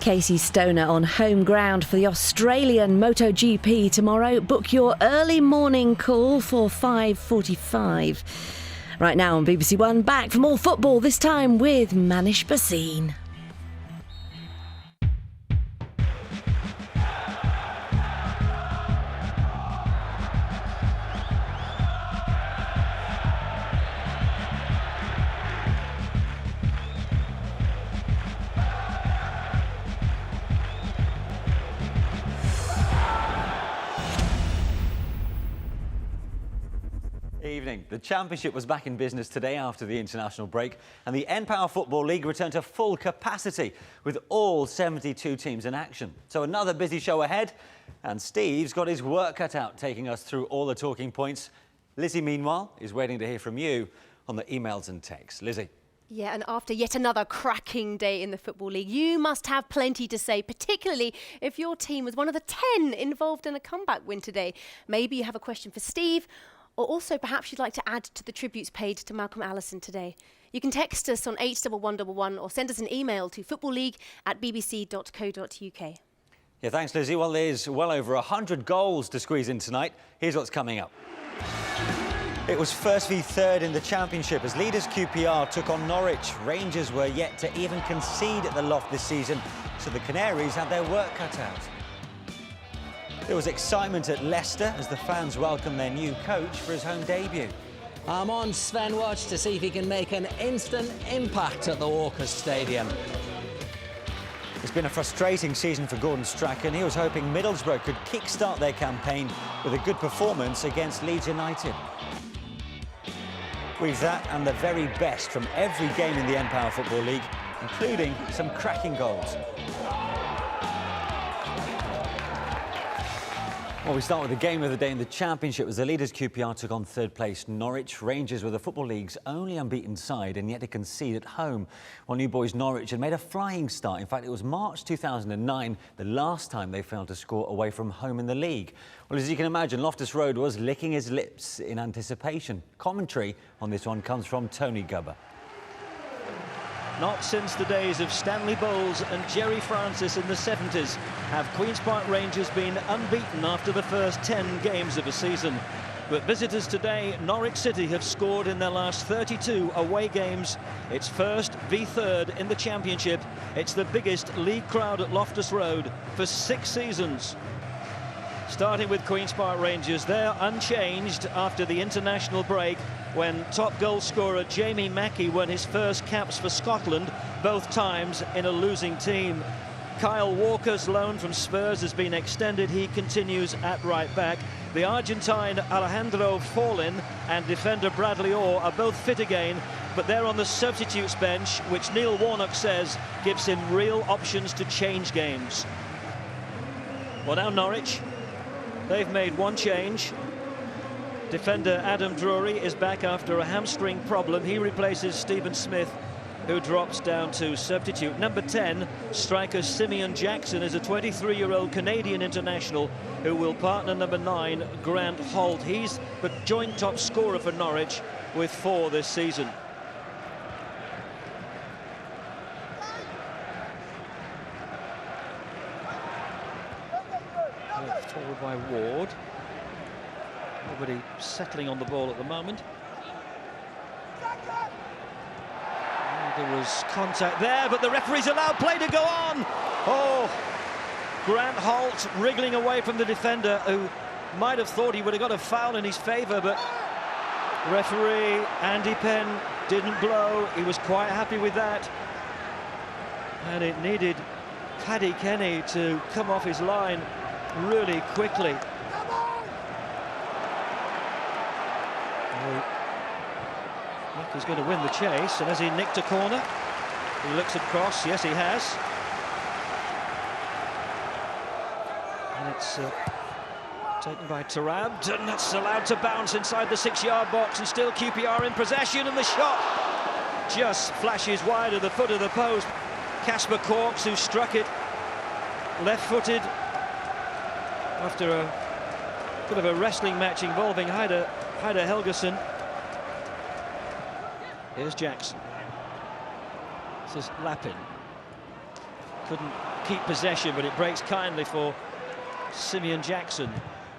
Casey Stoner on home ground for the Australian MotoGP tomorrow. Book your early morning call for 5:45. Right now on BBC One, back for more football, this time with Manish Bhasin. Evening. The Championship was back in business today after the international break, and the npower Football League returned to full capacity with all 72 teams in action. So another busy show ahead, and Steve's got his work cut out taking us through all the talking points. Lizzie, meanwhile, is waiting to hear from you on the emails and texts. Lizzie. Yeah, and after yet another cracking day in the Football League, you must have plenty to say, particularly if your team was one of the 10 involved in a comeback win today. Maybe you have a question for Steve, or also perhaps you'd like to add to the tributes paid to Malcolm Allison today. You can text us on 81111 or send us an email to footballleague@bbc.co.uk. Yeah, thanks, Lizzie. Well, there's well over 100 goals to squeeze in tonight. Here's what's coming up. It was first v third in the Championship as leaders QPR took on Norwich. Rangers were yet to even concede at the Loft this season, so the Canaries had their work cut out. There was excitement at Leicester as the fans welcomed their new coach for his home debut. I'm on Sven watch to see if he can make an instant impact at the Walker Stadium. It's been a frustrating season for Gordon Strachan. He was hoping Middlesbrough could kick-start their campaign with a good performance against Leeds United. We've that and the very best from every game in the npower Football League, including some cracking goals. Well, we start with the game of the day in the Championship as the leaders QPR took on third place Norwich. Rangers were the Football League's only unbeaten side and yet to concede at home. While New Boys Norwich had made a flying start. In fact, it was March 2009, the last time they failed to score away from home in the league. Well, as you can imagine, Loftus Road was licking his lips in anticipation. Commentary on this one comes from Tony Gubber. Not since the days of Stanley Bowles and Jerry Francis in the 70s have Queen's Park Rangers been unbeaten after the first 10 games of a season. But visitors today, Norwich City, have scored in their last 32 away games. It's first v third in the Championship. It's the biggest league crowd at Loftus Road for 6 seasons. Starting with Queen's Park Rangers, they're unchanged after the international break when top goal scorer Jamie Mackie won his first caps for Scotland, both times in a losing team. Kyle Walker's loan from Spurs has been extended. He continues at right back. The Argentine Alejandro Forlin and defender Bradley Orr are both fit again, but they're on the substitutes bench, which Neil Warnock says gives him real options to change games. Well, now Norwich. They've made one change. Defender Adam Drury is back after a hamstring problem. He replaces Stephen Smith, who drops down to substitute. Number 10, striker Simeon Jackson, is a 23-year-old Canadian international who will partner number 9, Grant Holt. He's the joint top scorer for Norwich with 4 this season. Forward by Ward. Nobody settling on the ball at the moment. There was contact there, but the referee's allowed play to go on. Oh, Grant Holt wriggling away from the defender, who might have thought he would have got a foul in his favour, but referee Andy Penn didn't blow. He was quite happy with that. And it needed Paddy Kenny to come off his line really quickly. Nick is going to win the chase, and has he nicked a corner? He looks across. Yes, he has. And it's taken by Tarab, and that's allowed to bounce inside the 6-yard box, and still QPR in possession, and the shot just flashes wide of the foot of the post. Casper Corks, who struck it left-footed after a bit of a wrestling match involving Heide Helgeson. Here's Jackson. This is Lapin. couldn't keep possession, but it breaks kindly for Simeon Jackson.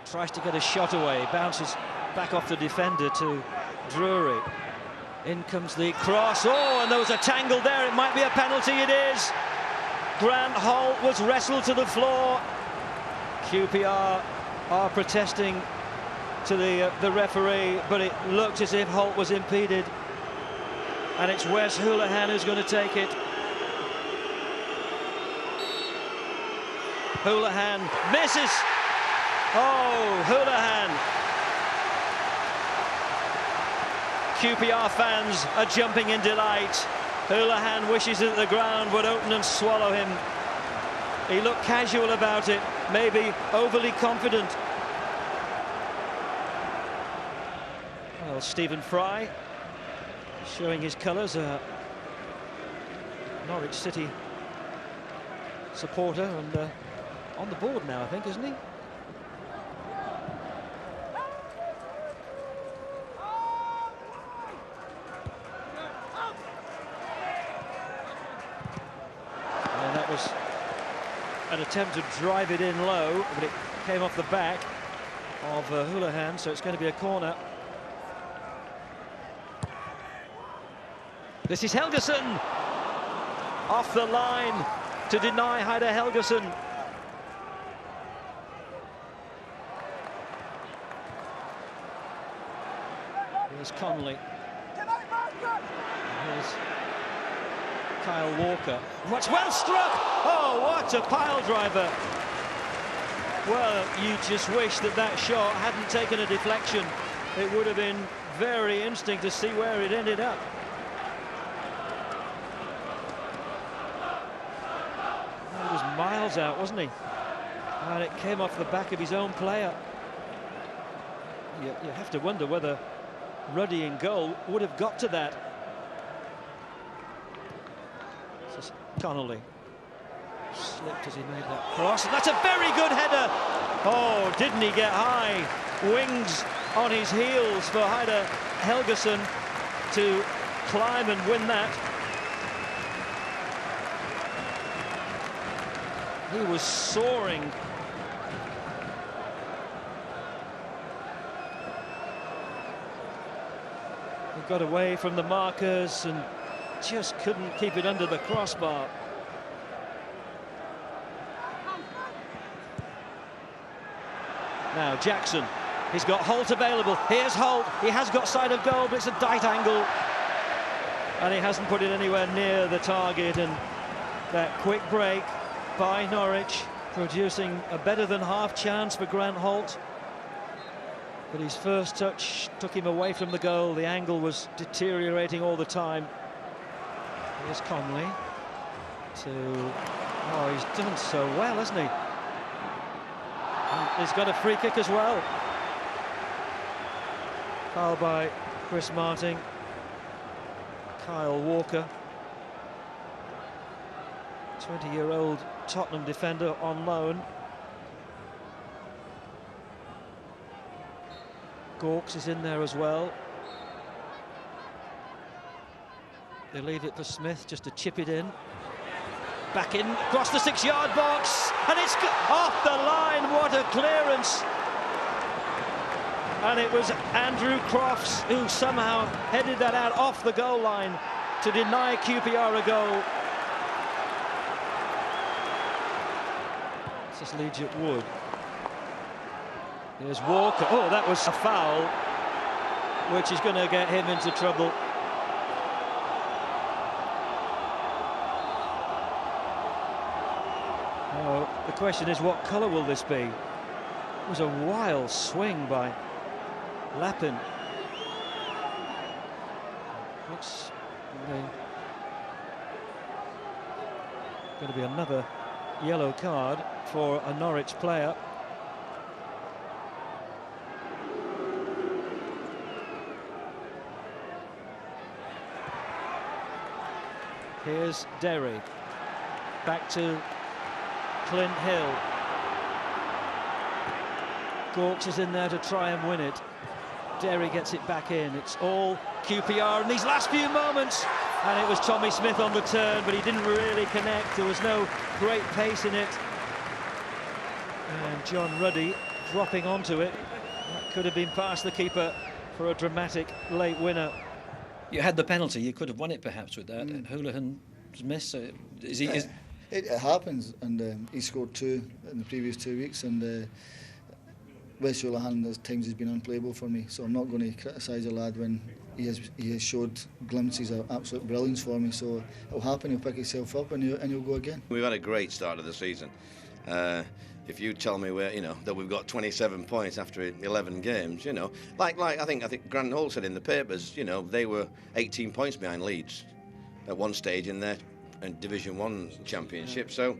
Tries to get a shot away, bounces back off the defender to Drury. In comes the cross. Oh, and there was a tangle there. It might be a penalty. It is. Grant Holt was wrestled to the floor. QPR are protesting to the referee, but it looked as if Holt was impeded. And it's Wes Hoolahan who's going to take it. Hoolahan misses. Oh, Hoolahan. QPR fans are jumping in delight. Hoolahan wishes that the ground would open and swallow him. He looked casual about it, maybe overly confident. Well, Stephen Fry showing his colours, a Norwich City supporter, and on the board now, I think, isn't he? And that was an attempt to drive it in low, but it came off the back of Hoolahan, so it's going to be a corner. This is Helgason off the line to deny Heidar Helgason. Here's Connolly. Here's Kyle Walker. What's well struck! Oh, what a pile driver! Well, you just wish that that shot hadn't taken a deflection. It would have been very interesting to see where it ended up. He was miles out, wasn't he? And it came off the back of his own player. You have to wonder whether Ruddy in goal would have got to that. This is Connolly. Slipped as he made that cross. And that's a very good header. Oh, didn't he get high? Wings on his heels for Heidar Helgason to climb and win that. He was soaring. He got away from the markers and just couldn't keep it under the crossbar. Now Jackson, he's got Holt available. Here's Holt, he has got sight of goal, but it's a tight angle. And he hasn't put it anywhere near the target, and that quick break by Norwich, producing a better than half chance for Grant Holt. But his first touch took him away from the goal. The angle was deteriorating all the time. Here's Conley to... Oh, he's done so well, hasn't he? And he's got a free kick as well. Foul by Chris Martin. Kyle Walker. 20-year-old Tottenham defender on loan. Gawkes is in there as well. They leave it for Smith just to chip it in. Back in, across the 6-yard box, and it's off the line. What a clearance! And it was Andrew Crofts who somehow headed that out off the goal line to deny QPR a goal. This leads at Wood. Here's Walker. Oh, that was a foul, which is going to get him into trouble. Oh, the question is, what colour will this be? It was a wild swing by Lappin. Looks going to be another yellow card for a Norwich player. Here's Derry. Back to Clint Hill. Gawkes is in there to try and win it. Derry gets it back in. It's all QPR in these last few moments. And it was Tommy Smith on the turn, but he didn't really connect. There was no great pace in it. And John Ruddy dropping onto it. That could have been past the keeper for a dramatic late winner. You had the penalty, you could have won it perhaps with that. Houlihan's miss. It happens, and he scored 2 in the previous 2 weeks, and Wes Houlihan at times has been unplayable for me, so I'm not going to criticise the lad when he has showed glimpses of absolute brilliance for me. So it'll happen, he'll pick himself up and he'll go again. We've had a great start of the season. If you tell me that we've got 27 points after 11 games, like I think Grant Hall said in the papers, they were 18 points behind Leeds at one stage in their Division 1 championship. So,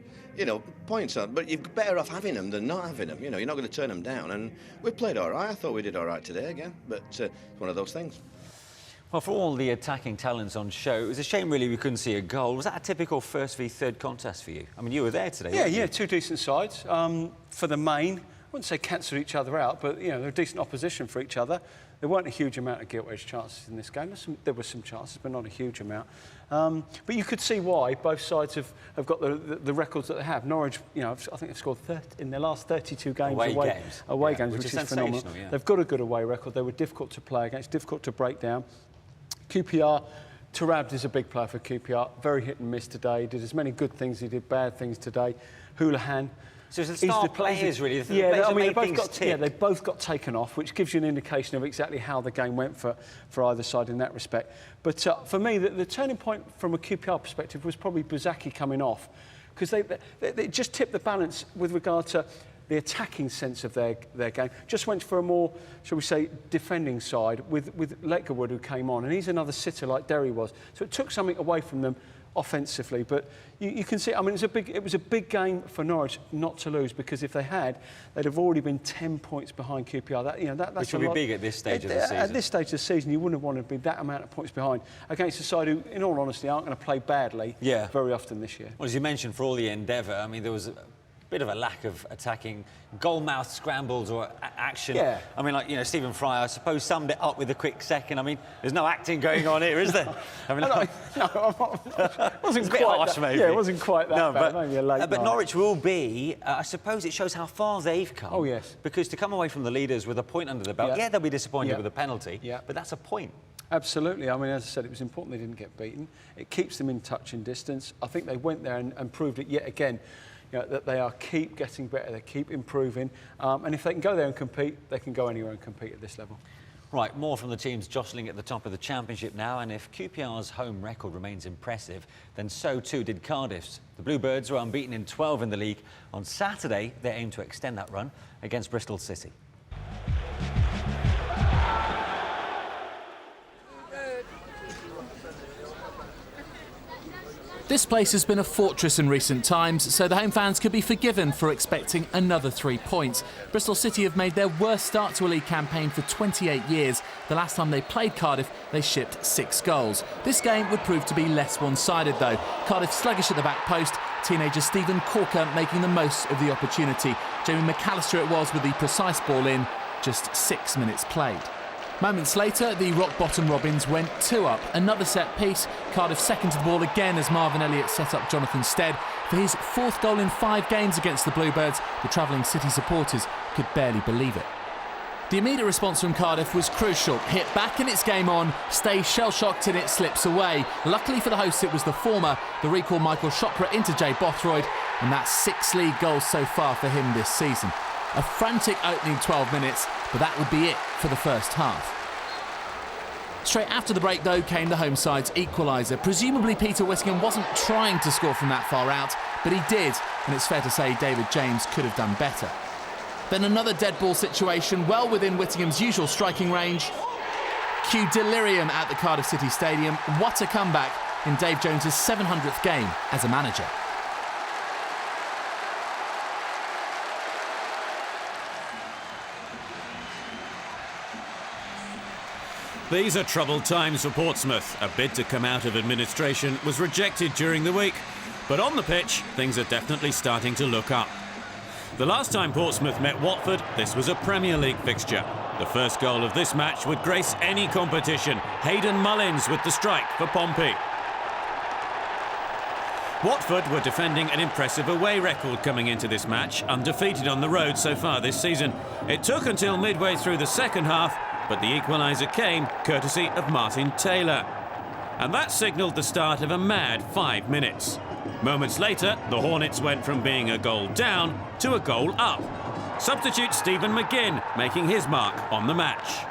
points are, but you're better off having them than not having them. You're not going to turn them down. And we played all right. I thought we did all right today again, but it's one of those things. Well, for all the attacking talents on show, it was a shame really we couldn't see a goal. Was that a typical first v third contest for you? I mean, you were there today. Yeah, 2 decent sides. For the main, I wouldn't say cancelled each other out, but they're a decent opposition for each other. There weren't a huge amount of gilt-edged chances in this game. There were some chances, but not a huge amount. But you could see why both sides have got the records that they have. Norwich, I think they've scored in their last 32 games away games, which is phenomenal. Yeah. They've got a good away record. They were difficult to play against, difficult to break down. QPR, Tarabd is a big player for QPR. Very hit and miss today. Did as many good things as he did bad things today. Houlihan. So it's the star players, really. They both got taken off, which gives you an indication of exactly how the game went for either side in that respect. But for me, the turning point from a QPR perspective was probably Buzaki coming off, because they just tipped the balance with regard to the attacking sense of their game. Just went for a more, shall we say, defending side with Letgerwood, who came on, and he's another sitter like Derry was. So it took something away from them offensively, but you can see, I mean, it was a big game for Norwich not to lose, because if they had, they'd have already been 10 points behind QPR. That's which would be big at this stage of the season. At this stage of the season, you wouldn't have wanted to be that amount of points behind against a side who, in all honesty, aren't going to play badly very often this year. Well, as you mentioned, for all the endeavour, I mean, there was a bit of a lack of attacking goal-mouth scrambles or action. Yeah. I mean, Stephen Fry, I suppose, summed it up with a quick second. I mean, there's no acting going on here, is there? I mean, it wasn't quite harsh, maybe. Yeah, it wasn't quite that bad. Maybe a late but night. Norwich will be, I suppose it shows how far they've come. Oh, yes. Because to come away from the leaders with a point under the belt, they'll be disappointed with a penalty, but that's a point. Absolutely. I mean, as I said, it was important they didn't get beaten. It keeps them in touch and distance. I think they went there and proved it yet again. That they keep getting better, they keep improving, and if they can go there and compete, they can go anywhere and compete at this level. Right, more from the teams jostling at the top of the Championship now, and if QPR's home record remains impressive, then so too did Cardiff's. The Bluebirds were unbeaten in 12 in the league. On Saturday, they aim to extend that run against Bristol City. This place has been a fortress in recent times, so the home fans could be forgiven for expecting another 3 points. Bristol City have made their worst start to a league campaign for 28 years. The last time they played Cardiff, they shipped 6 goals. This game would prove to be less one-sided though. Cardiff sluggish at the back post, teenager Stephen Corker making the most of the opportunity. Jamie McAllister it was with the precise ball in, just 6 minutes played. Moments later, the rock-bottom Robins went 2 up. Another set piece. Cardiff second to the ball again as Marvin Elliott set up Jonathan Stead. For his 4th goal in 5 games against the Bluebirds, the travelling City supporters could barely believe it. The immediate response from Cardiff was crucial. Hit back and it's game on. Stay shell-shocked and it slips away. Luckily for the hosts, it was the former. The recall Michael Chopra into Jay Bothroyd, and that's 6 league goals so far for him this season. A frantic opening 12 minutes, but that would be it for the first half. Straight after the break, though, came the home side's equaliser. Presumably Peter Whittingham wasn't trying to score from that far out, but he did, and it's fair to say David James could have done better. Then another dead ball situation, well within Whittingham's usual striking range. Cue delirium at the Cardiff City Stadium. What a comeback in Dave Jones' 700th game as a manager. These are troubled times for Portsmouth. A bid to come out of administration was rejected during the week. But on the pitch, things are definitely starting to look up. The last time Portsmouth met Watford, this was a Premier League fixture. The first goal of this match would grace any competition. Hayden Mullins with the strike for Pompey. Watford were defending an impressive away record coming into this match, undefeated on the road so far this season. It took until midway through the second half, but the equaliser came courtesy of Martin Taylor. And that signalled the start of a mad 5 minutes. Moments later, the Hornets went from being a goal down to a goal up. Substitute Stephen McGinn making his mark on the match.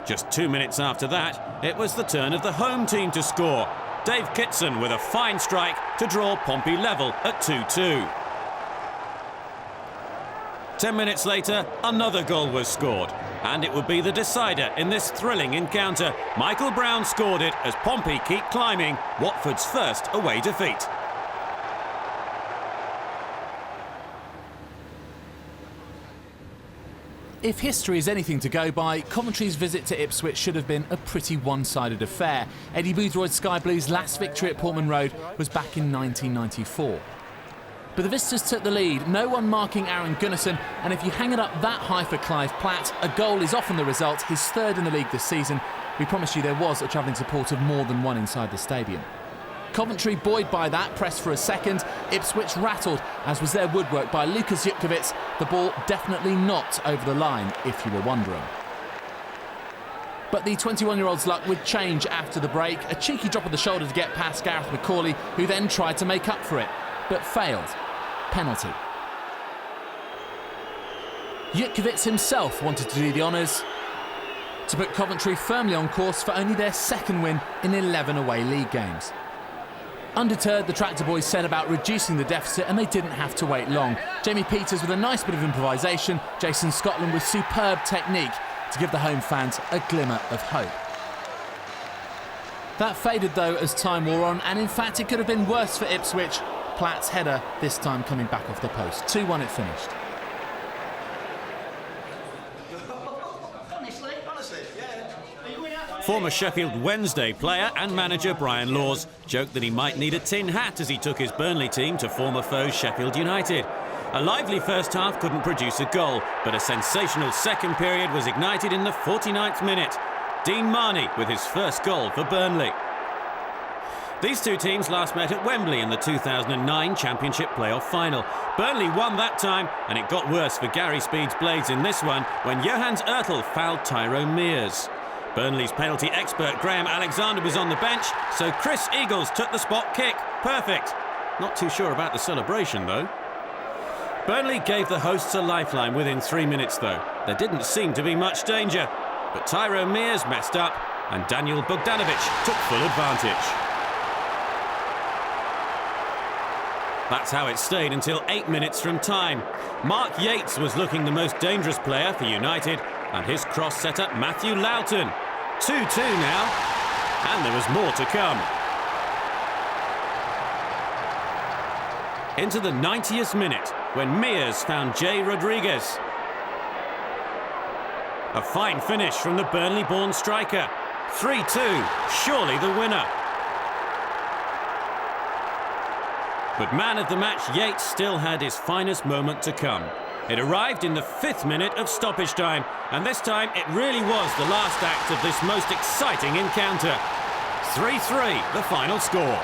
Just 2 minutes after that, it was the turn of the home team to score. Dave Kitson with a fine strike to draw Pompey level at 2-2. 10 minutes later, another goal was scored, and it would be the decider in this thrilling encounter. Michael Brown scored it as Pompey keep climbing Watford's first away defeat. If history is anything to go by, Coventry's visit to Ipswich should have been a pretty one-sided affair. Eddie Boothroyd's Sky Blues' last victory at Portman Road was back in 1994. But the visitors took the lead, no one marking Aaron Gunnarsson, and if you hang it up that high for Clive Platt, a goal is often the result, his third in the league this season. We promise you there was a travelling support of more than one inside the stadium. Coventry, buoyed by that, pressed for a second. Ipswich rattled, as was their woodwork by Lukas Jutkiewicz. The ball definitely not over the line, if you were wondering. But the 21-year-old's luck would change after the break. A cheeky drop of the shoulder to get past Gareth McCauley, who then tried to make up for it, but failed. Penalty. Jutkiewicz himself wanted to do the honours, to put Coventry firmly on course for only their second win in 11 away league games. Undeterred, the Tractor Boys set about reducing the deficit, and they didn't have to wait long. Jamie Peters with a nice bit of improvisation, Jason Scotland with superb technique to give the home fans a glimmer of hope. That faded though as time wore on, and in fact it could have been worse for Ipswich. Platt's header this time coming back off the post. 2-1 it finished. Former Sheffield Wednesday player and manager Brian Laws joked that he might need a tin hat as he took his Burnley team to former foes Sheffield United. A lively first half couldn't produce a goal, but a sensational second period was ignited in the 49th minute. Dean Marney with his first goal for Burnley. These two teams last met at Wembley in the 2009 Championship playoff final. Burnley won that time, and it got worse for Gary Speed's Blades in this one when Johannes Oertel fouled Tyrone Mears. Burnley's penalty expert Graham Alexander was on the bench, so Chris Eagles took the spot kick. Perfect. Not too sure about the celebration, though. Burnley gave the hosts a lifeline within 3 minutes, though. There didn't seem to be much danger, but Tyrone Mears messed up, and Daniel Bogdanovic took full advantage. That's how it stayed until 8 minutes from time. Mark Yates was looking the most dangerous player for United, and his cross set up Matthew Loughton. 2-2 now, and there was more to come. Into the 90th minute, when Mears found Jay Rodriguez. A fine finish from the Burnley-born striker. 3-2, surely the winner. But man of the match Yates still had his finest moment to come. It arrived in the 5th minute of stoppage time, and this time it really was the last act of this most exciting encounter. 3-3, the final score.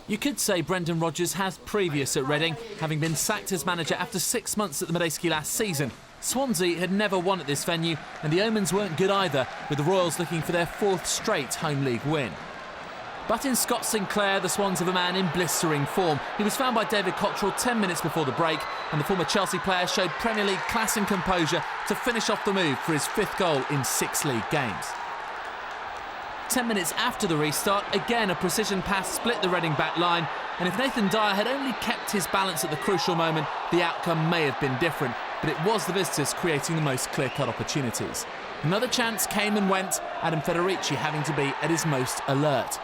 You could say Brendan Rodgers has previous at Reading, having been sacked as manager after 6 months at the Medeski last season. Swansea had never won at this venue, and the omens weren't good either, with the Royals looking for their 4th straight home league win. But in Scott Sinclair, the Swans have a man in blistering form. He was found by David Cottrell 10 minutes before the break, and the former Chelsea player showed Premier League class and composure to finish off the move for his 5th goal in 6 league games. 10 minutes after the restart, again a precision pass split the Reading back line, and if Nathan Dyer had only kept his balance at the crucial moment, the outcome may have been different, but it was the visitors creating the most clear-cut opportunities. Another chance came and went, Adam Federici having to be at his most alert.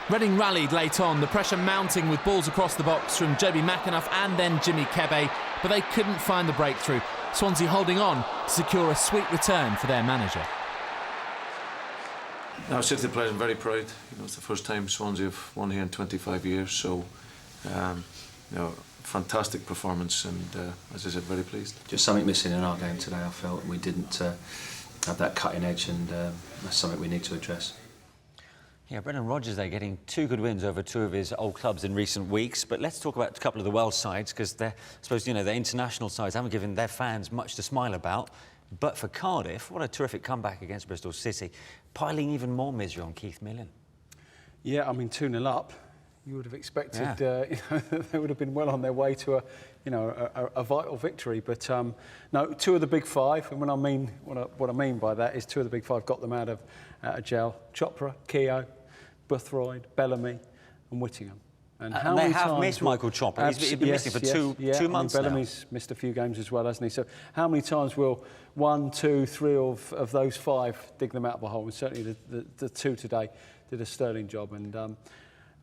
Reading rallied late on, the pressure mounting with balls across the box from Joby McAnuff and then Jimmy Kebe, but they couldn't find the breakthrough. Swansea holding on to secure a sweet return for their manager. Now, City players, I'm very proud. You know, it's the first time Swansea have won here in 25 years, so you know, fantastic performance, and as I said, very pleased. Just something missing in our game today, I felt. We didn't have that cutting edge, and that's something we need to address. Yeah, Brendan Rodgers there getting 2 good wins over 2 of his old clubs in recent weeks. But let's talk about a couple of the Welsh sides, because I suppose, you know, their international sides haven't given their fans much to smile about. But for Cardiff, what a terrific comeback against Bristol City, piling even more misery on Keith Millen. Yeah, I mean, 2-0 up. You would have expected, they would have been well on their way to a vital victory. But no, 2 of the big 5, and what I mean by that is 2 of the big 5 got them out of jail. Chopra, Keogh, Boothroyd, Bellamy, and Whittingham. And they have missed Michael Chopra. He's been missing for two months now. Bellamy's missed a few games as well, hasn't he? So how many times will 1, 2, 3 of those 5 dig them out of a hole? And certainly the 2 today did a sterling job. And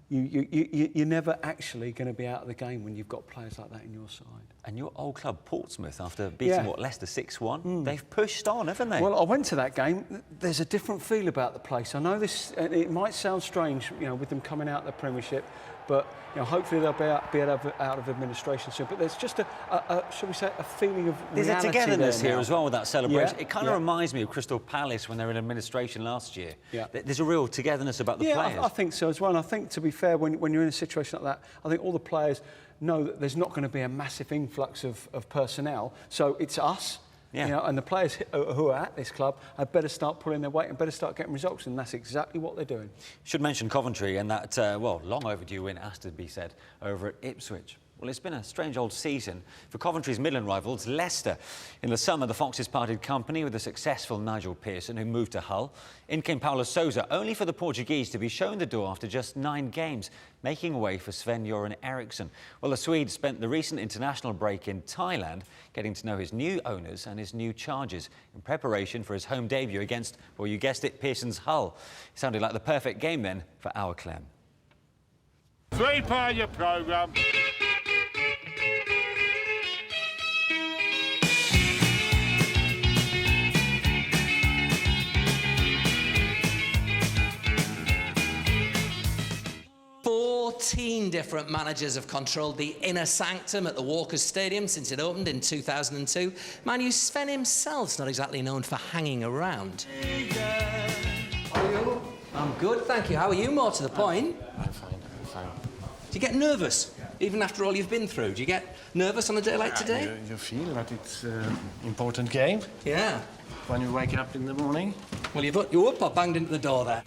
you're never actually going to be out of the game when you've got players like that in your side. And your old club, Portsmouth, after beating, Leicester 6-1, they've pushed on, haven't they? Well, I went to that game. There's a different feel about the place. I know this, it might sound strange, you know, with them coming out of the Premiership, but you know, hopefully they'll be out of administration soon. But there's just shall we say, a feeling of there's reality a togetherness there here now. as well with that celebration. Yeah, it kind of reminds me of Crystal Palace when they were in administration last year. Yeah. There's a real togetherness about the players. I think so as well. And I think, to be fair, when you're in a situation like that, I think all the players know that there's not going to be a massive influx of personnel. So it's us. You know, and the players who are at this club had better start pulling their weight and better start getting results, and that's exactly what they're doing. Should mention Coventry and that, long overdue win, has to be said, over at Ipswich. Well, it's been a strange old season for Coventry's Midland rivals, Leicester. In the summer, the Foxes parted company with the successful Nigel Pearson, who moved to Hull. In came Paulo Sousa, only for the Portuguese to be shown the door after just 9 games, making way for Sven-Göran Eriksson. Well, the Swede spent the recent international break in Thailand, getting to know his new owners and his new charges in preparation for his home debut against, well, you guessed it, Pearson's Hull. It sounded like the perfect game then for our Clem. 3 per your programme. Different managers have controlled the inner sanctum at the Walkers Stadium since it opened in 2002. Mind you, Sven himself's not exactly known for hanging around. How are you? I'm good, thank you. How are you, more to the point? I'm fine. Do you get nervous, even after all you've been through? Do you get nervous on a day like today? You feel that it's an important game. Yeah. When you wake up in the morning. Well, you up or banged into the door there?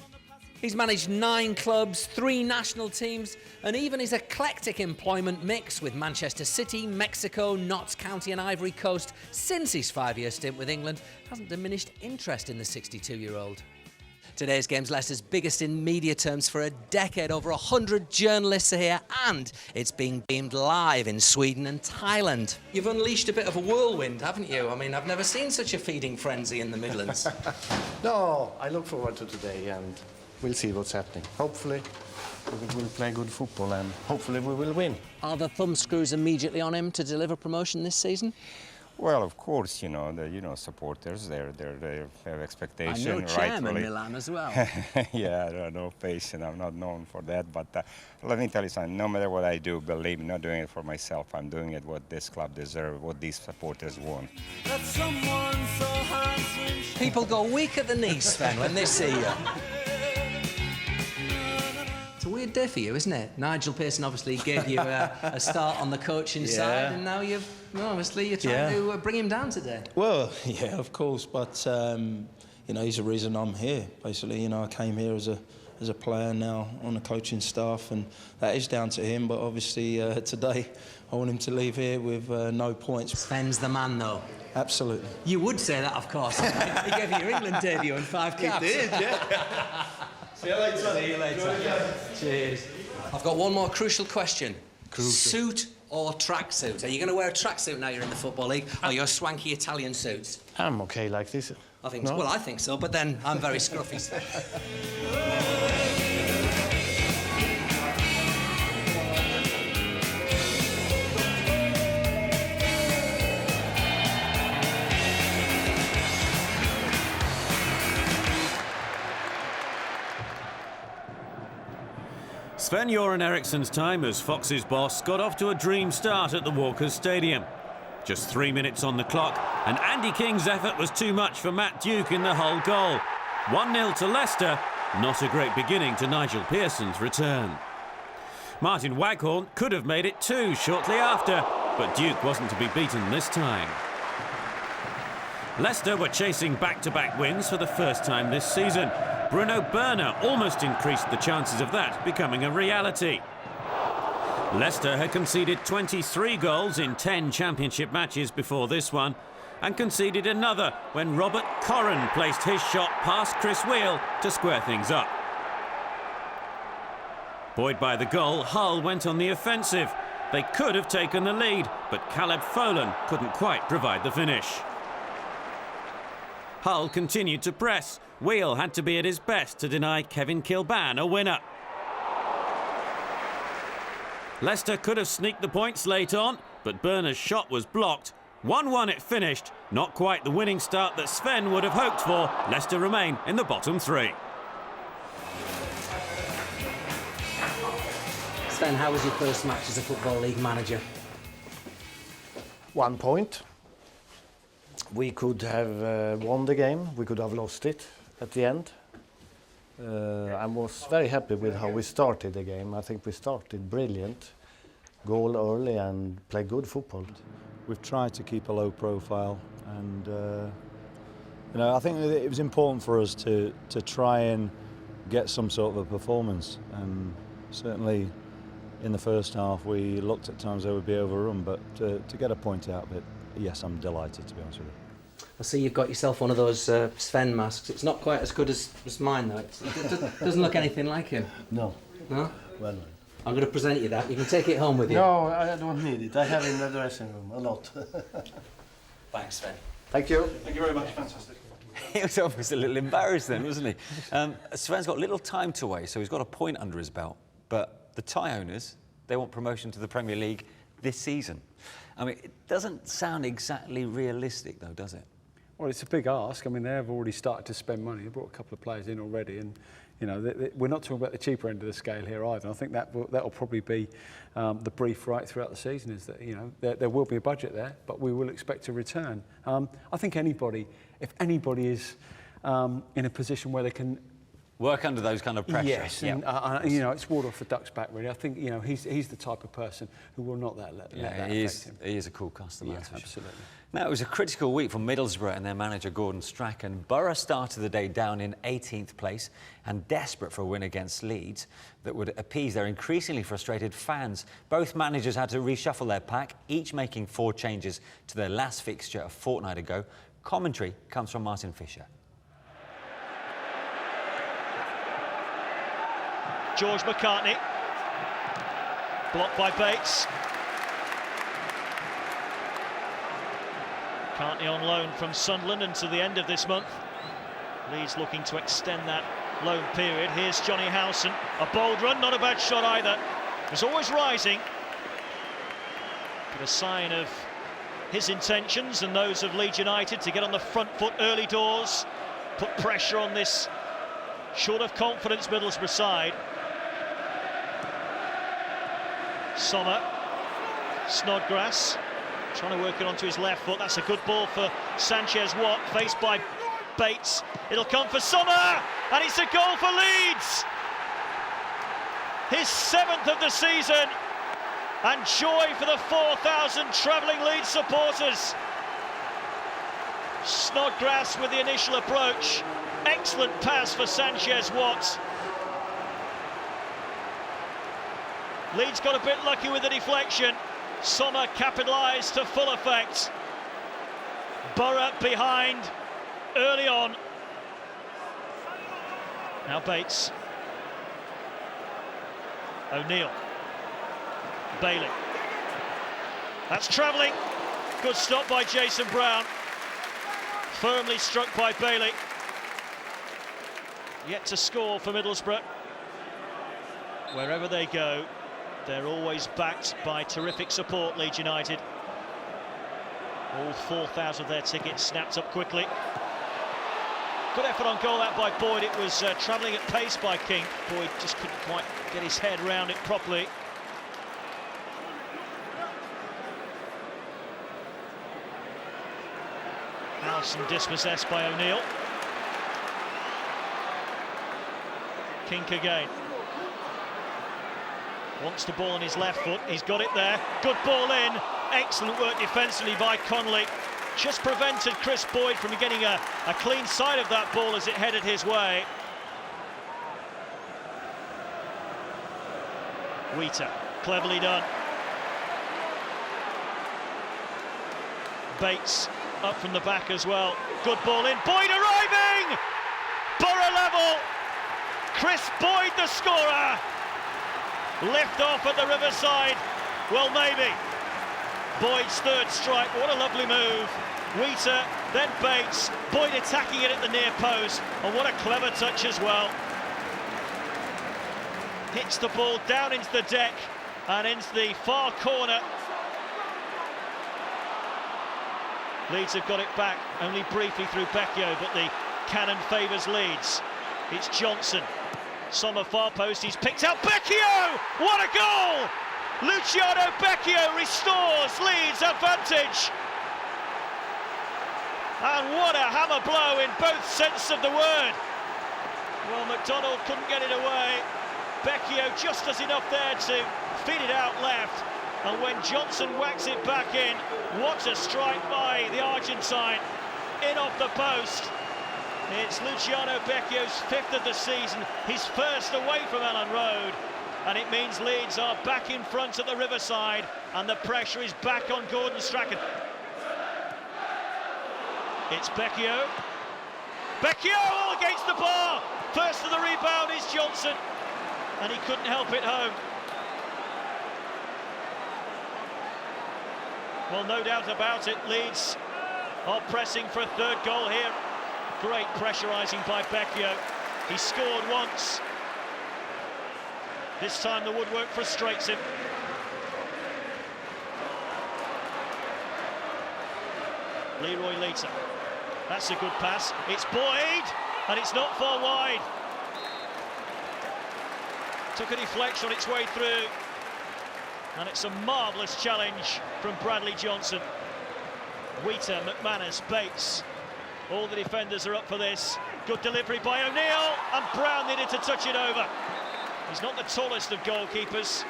He's managed 9 clubs, 3 national teams, and even his eclectic employment mix with Manchester City, Mexico, Notts County and Ivory Coast since his 5-year stint with England hasn't diminished interest in the 62-year-old. Today's game's Leicester's biggest in media terms for a decade. Over 100 journalists are here, and it's being beamed live in Sweden and Thailand. You've unleashed a bit of a whirlwind, haven't you? I mean, I've never seen such a feeding frenzy in the Midlands. No, I look forward to today, and we'll see what's happening. Hopefully, we will play good football, and hopefully we will win. Are the thumbscrews immediately on him to deliver promotion this season? Well, of course, supporters, they have expectations. I know chairman Milan as well. Yeah, I know patient. I'm not known for that, but let me tell you something. No matter what I do, believe me, not doing it for myself. I'm doing it what this club deserves, what these supporters want. People go weak at the knees, Sven, when they see you. It's a weird day for you, isn't it? Nigel Pearson obviously gave you a start on the coaching side, and now you're trying to bring him down today. Well, yeah, of course, but he's the reason I'm here. Basically, I came here as a player, now on the coaching staff, and that is down to him. But obviously, today I want him to leave here with no points. Sven's the man, though. Absolutely. You would say that, of course. He gave you your England debut in 5 caps. He did, yeah. See you later. See you later. Cheers. I've got one more crucial question. Suit or tracksuit? Are you going to wear a tracksuit now you're in the Football League, or your swanky Italian suits? I'm okay like this. I think so. Well, I think so, but then I'm very scruffy. Sven-Göran Eriksson's time as Fox's boss got off to a dream start at the Walkers Stadium. Just 3 minutes on the clock, and Andy King's effort was too much for Matt Duke in the Hull goal. 1-0 to Leicester, not a great beginning to Nigel Pearson's return. Martin Waghorn could have made it 2 shortly after, but Duke wasn't to be beaten this time. Leicester were chasing back-to-back wins for the first time this season. Bruno Berner almost increased the chances of that becoming a reality. Leicester had conceded 23 goals in 10 championship matches before this one, and conceded another when Robert Corran placed his shot past Chris Wheel to square things up. Buoyed by the goal, Hull went on the offensive. They could have taken the lead, but Caleb Folan couldn't quite provide the finish. Hull continued to press. Wheel had to be at his best to deny Kevin Kilban a winner. Leicester could have sneaked the points late on, but Berner's shot was blocked. 1-1 it finished. Not quite the winning start that Sven would have hoped for. Leicester remain in the bottom 3. Sven, how was your first match as a Football League manager? 1 point. We could have won the game, we could have lost it at the end. I was very happy with how we started the game. I think we started brilliant, goal early and play good football. We've tried to keep a low profile, and I think that it was important for us to try and get some sort of a performance. And certainly in the first half we looked at times they would be overrun, but to get a point out of it, yes, I'm delighted, to be honest with you. I see you've got yourself one of those Sven masks. It's not quite as good as mine, though. It doesn't look anything like him. No. No? Well, I'm going to present you that. You can take it home with you. no, I don't need it. I have it in the dressing room a lot. Thanks, Sven. Thank you. Thank you very much. Fantastic. He was almost a little embarrassed then, wasn't he? Sven's got little time to waste, so he's got a point under his belt. But the Thai owners, they want promotion to the Premier League this season. I mean, it doesn't sound exactly realistic, though, does it? Well, it's a big ask. I mean, they have already started to spend money. They brought a couple of players in already, and we're not talking about the cheaper end of the scale here either. I think that will probably be the brief right throughout the season, is that there will be a budget there, but we will expect a return. I think if anybody is in a position where they can work under those kind of pressure. Yes, and it's water off the duck's back, really. I think he's the type of person who will not let that affect him. He is a cool customer. Yeah, absolutely. Now, it was a critical week for Middlesbrough and their manager Gordon Strachan. Borough started the day down in 18th place and desperate for a win against Leeds that would appease their increasingly frustrated fans. Both managers had to reshuffle their pack, each making 4 changes to their last fixture a fortnight ago. Commentary comes from Martin Fisher. George McCartney, blocked by Bates. McCartney on loan from Sunderland until the end of this month. Leeds looking to extend that loan period. Here's Johnny Howson, a bold run, not a bad shot either. He's always rising. But a sign of his intentions and those of Leeds United to get on the front foot early doors, put pressure on this short of confidence Middlesbrough side. Sommer, Snodgrass, trying to work it onto his left foot. That's a good ball for Sanchez-Watt, faced by Bates. It'll come for Sommer, and it's a goal for Leeds. His 7th of the season, and joy for the 4,000 travelling Leeds supporters. Snodgrass with the initial approach. Excellent pass for Sanchez-Watt. Leeds got a bit lucky with the deflection. Sommer capitalised to full effect. Borough behind early on. Now Bates. O'Neill. Bailey. That's travelling. Good stop by Jason Brown. Firmly struck by Bailey. Yet to score for Middlesbrough. Wherever they go, they're always backed by terrific support, Leeds United. All 4,000 of their tickets snapped up quickly. Good effort on goal that by Boyd. It was travelling at pace by King. Boyd just couldn't quite get his head around it properly. Allison dispossessed by O'Neill. Kink again. Wants the ball on his left foot. He's got it there. Good ball in. Excellent work defensively by Connolly. Just prevented Chris Boyd from getting a clean side of that ball as it headed his way. Wheater, cleverly done. Bates up from the back as well. Good ball in. Boyd arriving! Borough level. Chris Boyd the scorer. Lift off at the Riverside. Well, maybe. Boyd's third strike. What a lovely move. Wheater, then Bates. Boyd attacking it at the near post. And what a clever touch as well. Hits the ball down into the deck and into the far corner. Leeds have got it back only briefly through Becchio, but the cannon favours Leeds. It's Johnson. Sommer far post, he's picked out Becchio! What a goal! Luciano Becchio restores Leeds' advantage. And what a hammer blow in both senses of the word. Well, McDonald couldn't get it away. Becchio just does enough there to feed it out left. And when Johnson whacks it back in, what a strike by the Argentine. In off the post. It's Luciano Becchio's 5th of the season, his first away from Ellen Road. And it means Leeds are back in front at the Riverside, and the pressure is back on Gordon Strachan. It's Becchio. Becchio all against the bar. First of the rebound is Johnson, and he couldn't help it home. Well, no doubt about it, Leeds are pressing for a third goal here. Great pressurising by Becchio. He scored once. This time the woodwork frustrates him. Leroy Lita. That's a good pass. It's Boyd, and it's not far wide. Took a deflection on its way through. And it's a marvellous challenge from Bradley Johnson. Wheater, McManus, Bates. All the defenders are up for this. Good delivery by O'Neill, and Brown needed to touch it over. He's not the tallest of goalkeepers.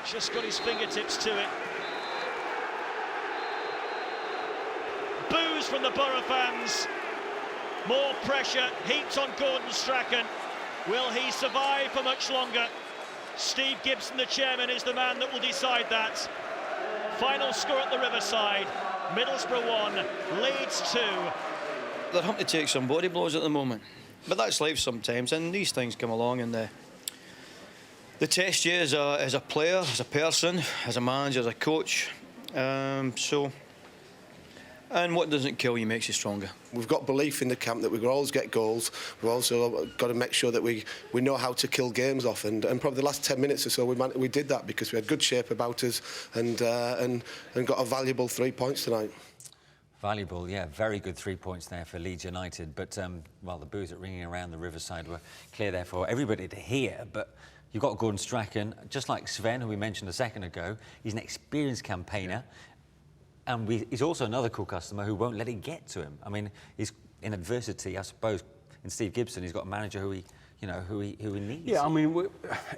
Just got his fingertips to it. Boos from the Borough fans. More pressure heaped on Gordon Strachan. Will he survive for much longer? Steve Gibson, the chairman, is the man that will decide that. Final score at the Riverside. Middlesbrough 1, Leeds 2. They're having to take some body blows at the moment. But that's life sometimes, and these things come along, and they test you as a player, as a person, as a manager, as a coach. And what doesn't kill you makes you stronger. We've got belief in the camp that we can always get goals. We've also got to make sure that we know how to kill games off. And probably the last 10 minutes or so, we did that because we had good shape about us and got a valuable 3 points tonight. Valuable, yeah, very good 3 points there for Leeds United. But, well, the boos that ringing around the Riverside were clear there for everybody to hear. But you've got Gordon Strachan, just like Sven, who we mentioned a second ago. He's an experienced campaigner. And he's also another cool customer who won't let it get to him. I mean, he's in adversity, I suppose. In Steve Gibson, he's got a manager who he needs. Yeah, I mean,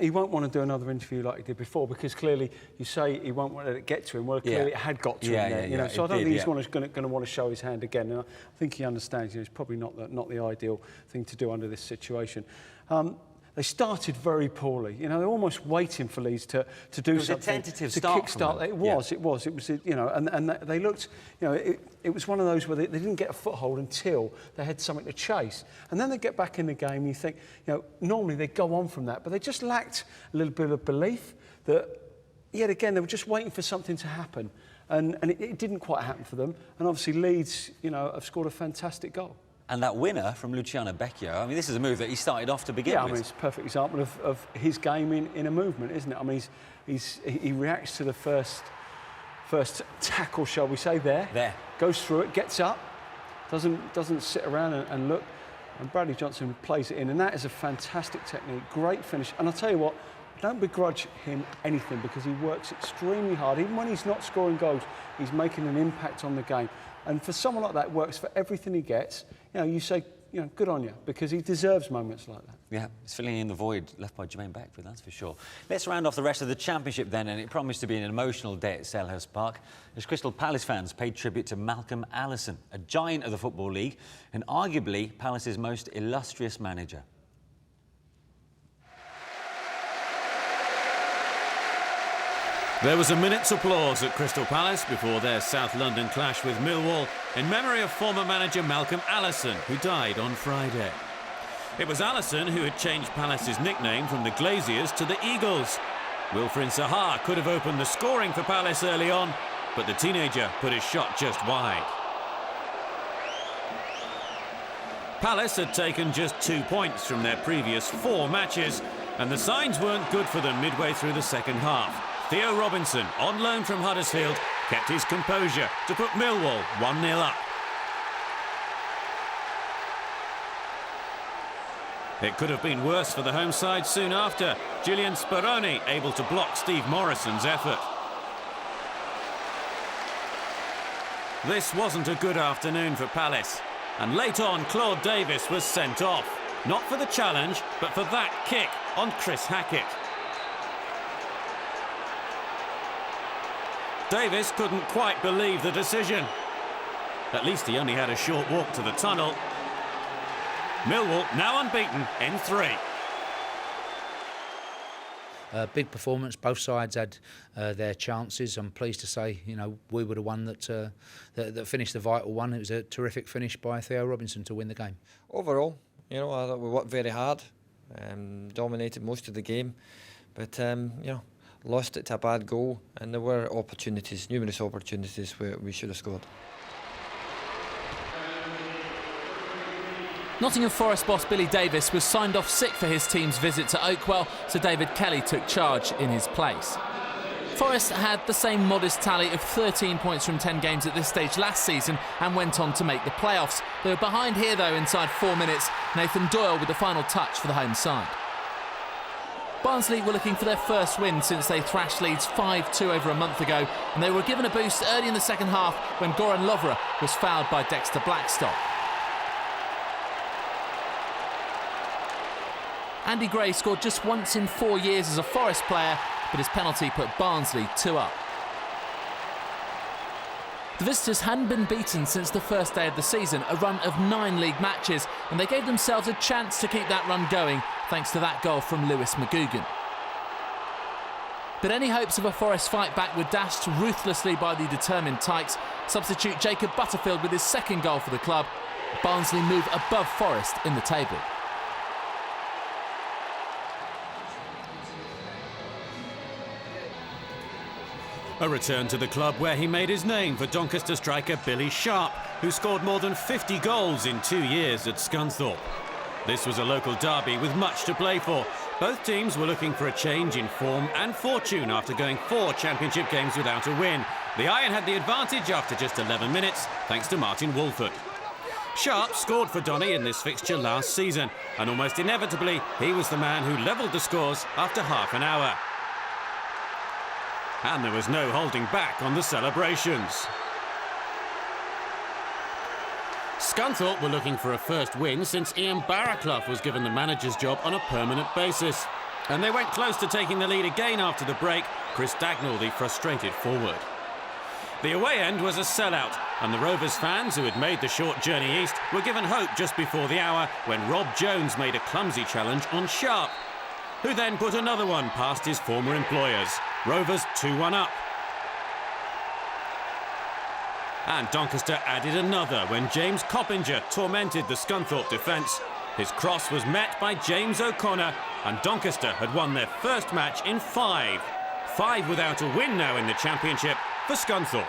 he won't want to do another interview like he did before because clearly you say he won't want to let it get to him. Well, clearly it had got to him there. You know, so I don't think he's going to want to show his hand again. And I think he understands. It's probably not the ideal thing to do under this situation. They started very poorly. You know, they're almost waiting for Leeds to do something. It was a tentative start. Kickstart. It was. You know, and they looked. You know, it was one of those where they didn't get a foothold until they had something to chase. And then they get back in the game. And you think, you know, normally they go on from that, but they just lacked a little bit of belief that. Yet again, they were just waiting for something to happen, and it didn't quite happen for them. And obviously, Leeds, you know, have scored a fantastic goal. And that winner from Luciano Becchio, I mean, this is a move that he started off to begin with. Yeah, I mean, it's a perfect example of his game in a movement, isn't it? I mean, he reacts to the first tackle, shall we say, there. Goes through it, gets up, doesn't sit around and look. and Bradley Johnson plays it in, and that is a fantastic technique, great finish. And I'll tell you what, don't begrudge him anything, because he works extremely hard. Even when he's not scoring goals, he's making an impact on the game. And for someone like that, works for everything he gets. You know, you say, you know, good on you, because he deserves moments like that. Yeah, it's filling in the void left by Jermaine Beckford, that's for sure. Let's round off the rest of the Championship then, and it promised to be an emotional day at Selhurst Park as Crystal Palace fans paid tribute to Malcolm Allison, a giant of the Football League and arguably Palace's most illustrious manager. There was a minute's applause at Crystal Palace before their South London clash with Millwall in memory of former manager Malcolm Allison, who died on Friday. It was Allison who had changed Palace's nickname from the Glaziers to the Eagles. Wilfried Zaha could have opened the scoring for Palace early on, but the teenager put his shot just wide. Palace had taken just 2 points from their previous 4 matches, and the signs weren't good for them midway through the second half. Theo Robinson, on loan from Huddersfield, kept his composure to put Millwall 1-0 up. It could have been worse for the home side soon after. Julian Speroni able to block Steve Morrison's effort. This wasn't a good afternoon for Palace, and late on Claude Davis was sent off. Not for the challenge, but for that kick on Chris Hackett. Davis couldn't quite believe the decision. At least he only had a short walk to the tunnel. Millwall now unbeaten in 3. Big performance. Both sides had their chances. I'm pleased to say, you know, we were the one that finished the vital one. It was a terrific finish by Theo Robinson to win the game. Overall, you know, I thought we worked very hard, dominated most of the game, but you know, lost it to a bad goal, and there were opportunities, numerous opportunities where we should have scored. Nottingham Forest boss Billy Davies was signed off sick for his team's visit to Oakwell, so David Kelly took charge in his place. Forest had the same modest tally of 13 points from 10 games at this stage last season and went on to make the playoffs. They were behind here though inside 4 minutes. Nathan Doyle with the final touch for the home side. Barnsley were looking for their first win since they thrashed Leeds 5-2 over a month ago, and they were given a boost early in the second half when Goran Lovra was fouled by Dexter Blackstock. Andy Gray scored just once in 4 years as a Forest player, but his penalty put Barnsley 2 up. The visitors hadn't been beaten since the first day of the season, a run of 9 league matches, and they gave themselves a chance to keep that run going thanks to that goal from Lewis McGugan. But any hopes of a Forest fight back were dashed ruthlessly by the determined Tykes. Substitute Jacob Butterfield with his second goal for the club. Barnsley move above Forest in the table. A return to the club where he made his name for Doncaster striker Billy Sharp, who scored more than 50 goals in 2 years at Scunthorpe. This was a local derby with much to play for. Both teams were looking for a change in form and fortune after going 4 championship games without a win. The Iron had the advantage after just 11 minutes, thanks to Martin Wolford. Sharp scored for Donny in this fixture last season, and almost inevitably, he was the man who levelled the scores after half an hour. And there was no holding back on the celebrations. Scunthorpe were looking for a first win since Ian Barraclough was given the manager's job on a permanent basis. And they went close to taking the lead again after the break, Chris Dagnall the frustrated forward. The away end was a sellout, and the Rovers fans who had made the short journey east were given hope just before the hour when Rob Jones made a clumsy challenge on Sharp, who then put another one past his former employers. Rovers 2-1 up. And Doncaster added another when James Coppinger tormented the Scunthorpe defence. His cross was met by James O'Connor, and Doncaster had won their first match in 5. 5 without a win now in the Championship for Scunthorpe.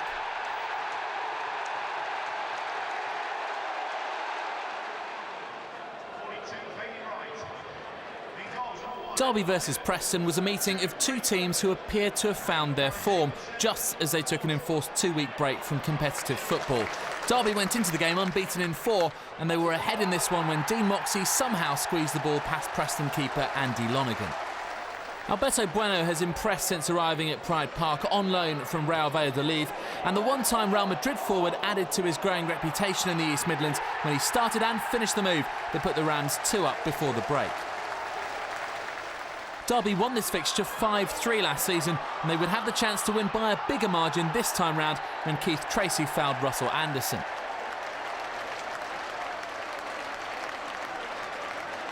Derby versus Preston was a meeting of 2 teams who appeared to have found their form, just as they took an enforced 2-week break from competitive football. Derby went into the game unbeaten in 4, and they were ahead in this one when Dean Moxey somehow squeezed the ball past Preston keeper Andy Lonergan. Alberto Bueno has impressed since arriving at Pride Park on loan from Real Valladolid, and the one-time Real Madrid forward added to his growing reputation in the East Midlands when he started and finished the move that put the Rams 2 up before the break. Derby won this fixture 5-3 last season, and they would have the chance to win by a bigger margin this time round when Keith Tracy fouled Russell Anderson.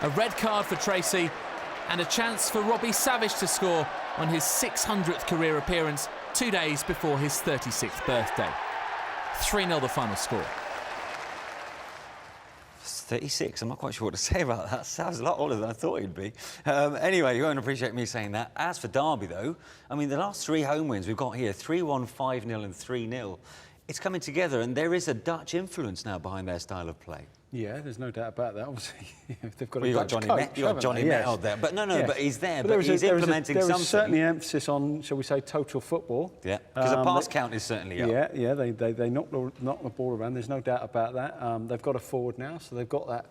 A red card for Tracy and a chance for Robbie Savage to score on his 600th career appearance 2 days before his 36th birthday. 3-0 the final score. 36, I'm not quite sure what to say about that. Sounds a lot older than I thought he'd be. Anyway, you won't appreciate me saying that. As for Derby, though, I mean, the last 3 home wins we've got here, 3-1, 5-0 and 3-0. It's coming together, and there is a Dutch influence now behind their style of play. Yeah, there's no doubt about that. Obviously, they've got well, a Dutch coach, you got Johnny Met out there. But no, yes. But he's there, but he's implementing something. There is certainly emphasis on, shall we say, total football. Yeah, because the pass count is certainly up. Yeah, they knock the ball around. There's no doubt about that. They've got a forward now, so they've got that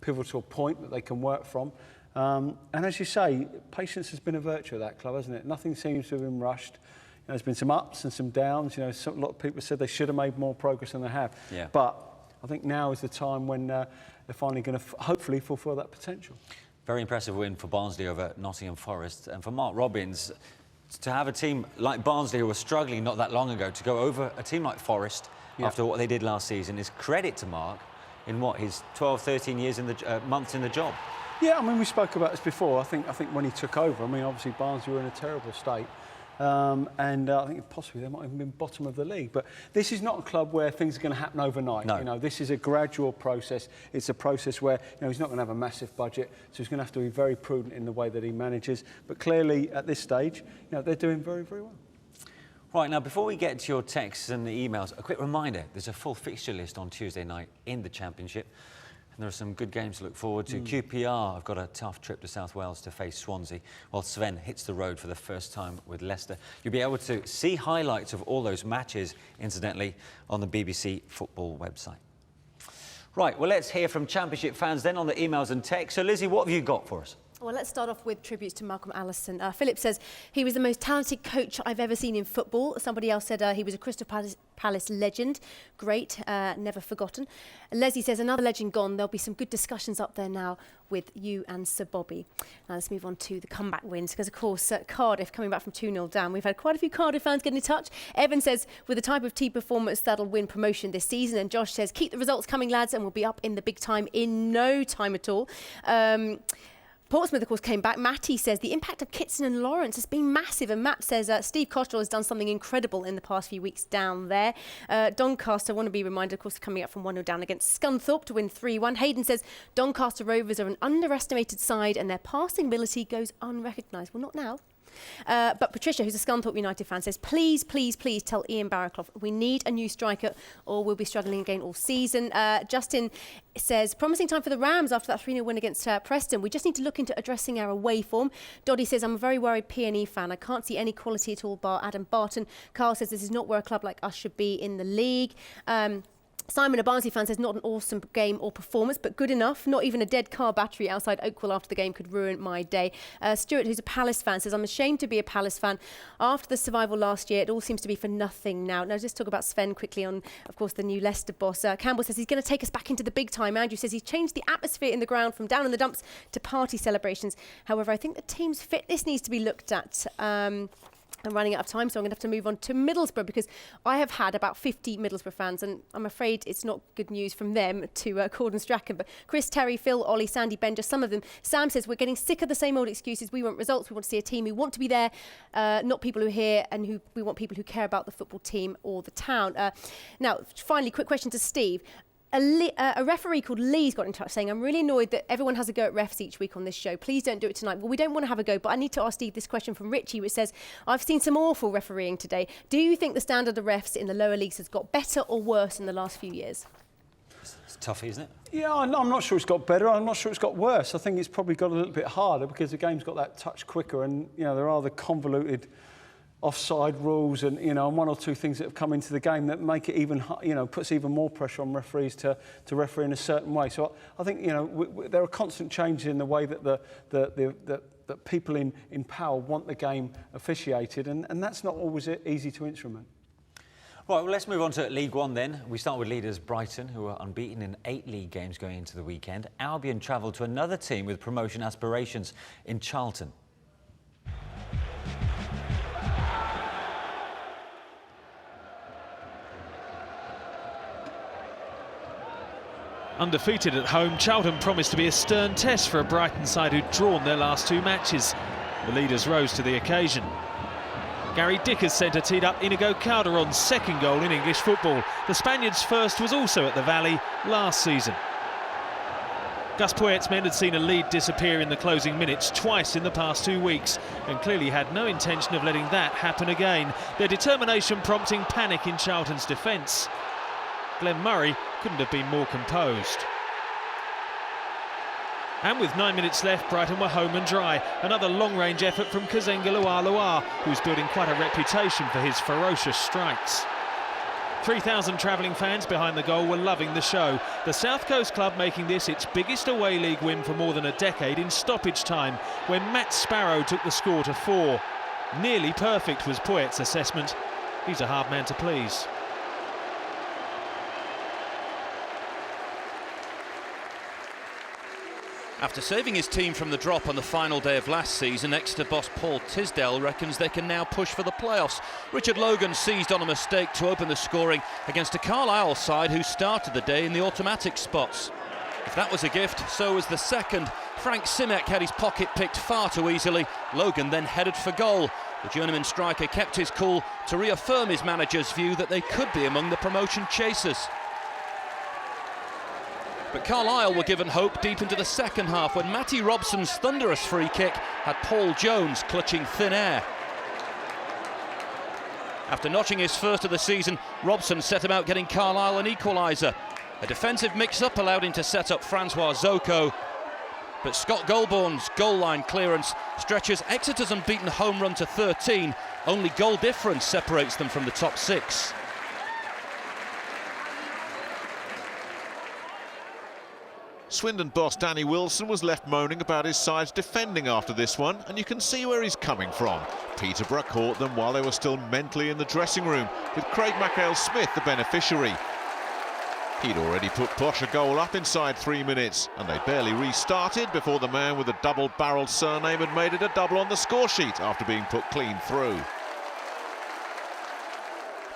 pivotal point that they can work from. And as you say, patience has been a virtue of that club, hasn't it? Nothing seems to have been rushed. There's been some ups and some downs. You know, a lot of people said they should have made more progress than they have. Yeah. But I think now is the time when they're finally going to hopefully fulfil that potential. Very impressive win for Barnsley over Nottingham Forest. And for Mark Robins, to have a team like Barnsley who were struggling not that long ago to go over a team like Forest after what they did last season is credit to Mark in what, his 12, 13 years in the months in the job. Yeah, I mean, we spoke about this before. I think when he took over, I mean, obviously Barnsley were in a terrible state. And I think possibly they might have been bottom of the league. But this is not a club where things are going to happen overnight. No. You know, this is a gradual process. It's a process where, you know, he's not going to have a massive budget, so he's going to have to be very prudent in the way that he manages. But clearly, at this stage, you know, they're doing very, very well. Right, now, before we get to your texts and the emails, a quick reminder, there's a full fixture list on Tuesday night in the Championship. And there are some good games to look forward to. QPR have got a tough trip to South Wales to face Swansea, while Sven hits the road for the first time with Leicester. You'll be able to see highlights of all those matches, incidentally, on the BBC Football website. Right, well, let's hear from Championship fans then on the emails and texts. So, Lizzie, what have you got for us? Well, let's start off with tributes to Malcolm Allison. Philip says, he was the most talented coach I've ever seen in football. Somebody else said he was a Crystal Palace legend. Great, never forgotten. Leslie says, another legend gone. There'll be some good discussions up there now with you and Sir Bobby. Now let's move on to the comeback wins, because of course Cardiff coming back from 2-0 down. We've had quite a few Cardiff fans get in touch. Evan says, with the type of team performance that'll win promotion this season. And Josh says, keep the results coming, lads, and we'll be up in the big time in no time at all. Portsmouth, of course, came back. Matty says the impact of Kitson and Lawrence has been massive. And Matt says Steve Cottrell has done something incredible in the past few weeks down there. Doncaster, want to be reminded, of course, coming up from 1-0 down against Scunthorpe to win 3-1. Hayden says Doncaster Rovers are an underestimated side and their passing ability goes unrecognised. Well, not now. But Patricia, who's a Scunthorpe United fan, says, please, please, please tell Ian Barraclough we need a new striker or we'll be struggling again all season. Justin says, promising time for the Rams after that 3-0 win against Preston. We just need to look into addressing our away form. Doddy says, I'm a very worried P&E fan. I can't see any quality at all bar Adam Barton. Carl says, this is not where a club like us should be in the league. Simon, a Barnsley fan, says not an awesome game or performance, but good enough. Not even a dead car battery outside Oakwell after the game could ruin my day. Stuart, who's a Palace fan, says, I'm ashamed to be a Palace fan. After the survival last year, it all seems to be for nothing now. Now, just talk about Sven quickly on, of course, the new Leicester boss. Campbell says he's going to take us back into the big time. Andrew says he's changed the atmosphere in the ground from down in the dumps to party celebrations. However, I think the team's fitness needs to be looked at. I'm running out of time, so I'm going to have to move on to Middlesbrough, because I have had about 50 Middlesbrough fans, and I'm afraid it's not good news from them to Gordon Strachan. But Chris, Terry, Phil, Ollie, Sandy, Ben, just some of them. Sam says, we're getting sick of the same old excuses. We want results. We want to see a team who want to be there, not people who are here, and we want people who care about the football team or the town. Now, finally, quick question to Steve. A referee called Lee's got in touch saying, I'm really annoyed that everyone has a go at refs each week on this show. Please don't do it tonight. Well, we don't want to have a go, but I need to ask Steve this question from Richie, which says, I've seen some awful refereeing today. Do you think the standard of refs in the lower leagues has got better or worse in the last few years? It's tough, isn't it? Yeah, I'm not sure it's got better. I'm not sure it's got worse. I think it's probably got a little bit harder because the game's got that touch quicker, and, you know, there are the convoluted offside rules and and one or two things that have come into the game that make it even puts even more pressure on referees to referee in a certain way. So I think there are constant changes in the way that that people in power want the game officiated, and that's not always easy to instrument. Right, well, let's move on to League One then. We start with leaders Brighton, who are unbeaten in 8 league games going into the weekend. Albion travelled to another team with promotion aspirations in Charlton. Undefeated at home, Charlton promised to be a stern test for a Brighton side who'd drawn their last 2 matches. The leaders rose to the occasion. Gary Dickers centre teed up Inigo Calderon's second goal in English football. The Spaniard's first was also at the Valley last season. Gus Poyet's men had seen a lead disappear in the closing minutes twice in the past 2 weeks and clearly had no intention of letting that happen again. Their determination prompting panic in Charlton's defence. Glenn Murray couldn't have been more composed. And with 9 minutes left, Brighton were home and dry. Another long-range effort from Kazenga Luar, who's building quite a reputation for his ferocious strikes. 3,000 travelling fans behind the goal were loving the show. The South Coast club making this its biggest away league win for more than a decade in stoppage time, when Matt Sparrow took the score to 4. Nearly perfect was Poyet's assessment. He's a hard man to please. After saving his team from the drop on the final day of last season, Exeter boss Paul Tisdale reckons they can now push for the playoffs. Richard Logan seized on a mistake to open the scoring against a Carlisle side who started the day in the automatic spots. If that was a gift, so was the second. Frank Simek had his pocket picked far too easily. Logan then headed for goal. The journeyman striker kept his cool to reaffirm his manager's view that they could be among the promotion chasers. But Carlisle were given hope deep into the second half when Matty Robson's thunderous free kick had Paul Jones clutching thin air. After notching his first of the season, Robson set about getting Carlisle an equaliser. A defensive mix-up allowed him to set up Francois Zoko. But Scott Goulbourne's goal-line clearance stretches Exeter's unbeaten home run to 13. Only goal difference separates them from the top 6. Swindon boss Danny Wilson was left moaning about his side's defending after this one, and you can see where he's coming from. Peterborough caught them while they were still mentally in the dressing room, with Craig MacHale-Smith the beneficiary. He'd already put Posh a goal up inside 3 minutes, and they barely restarted before the man with the double-barrelled surname had made it a double on the score sheet after being put clean through.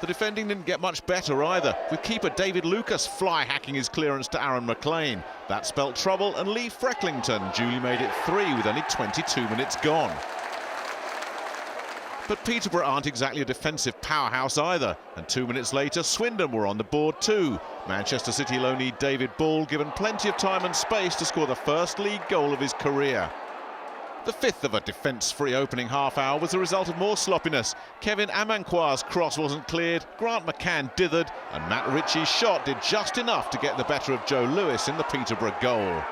The defending didn't get much better either, with keeper David Lucas fly-hacking his clearance to Aaron McLean. That spelt trouble, and Lee Frecklington duly made it 3 with only 22 minutes gone. But Peterborough aren't exactly a defensive powerhouse either, and 2 minutes later Swindon were on the board too. Manchester City loanee David Ball given plenty of time and space to score the first league goal of his career. The fifth of a defence-free opening half-hour was the result of more sloppiness. Kevin Amankwa's cross wasn't cleared, Grant McCann dithered, and Matt Ritchie's shot did just enough to get the better of Joe Lewis in the Peterborough goal.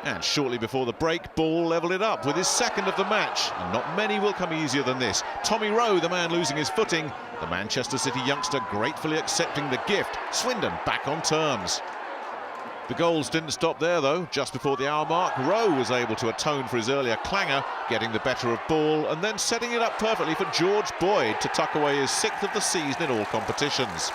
And shortly before the break, Ball levelled it up with his second of the match, and not many will come easier than this. Tommy Rowe, the man losing his footing, the Manchester City youngster gratefully accepting the gift. Swindon back on terms. The goals didn't stop there, though. Just before the hour mark, Rowe was able to atone for his earlier clangor, getting the better of Ball and then setting it up perfectly for George Boyd to tuck away his 6th of the season in all competitions.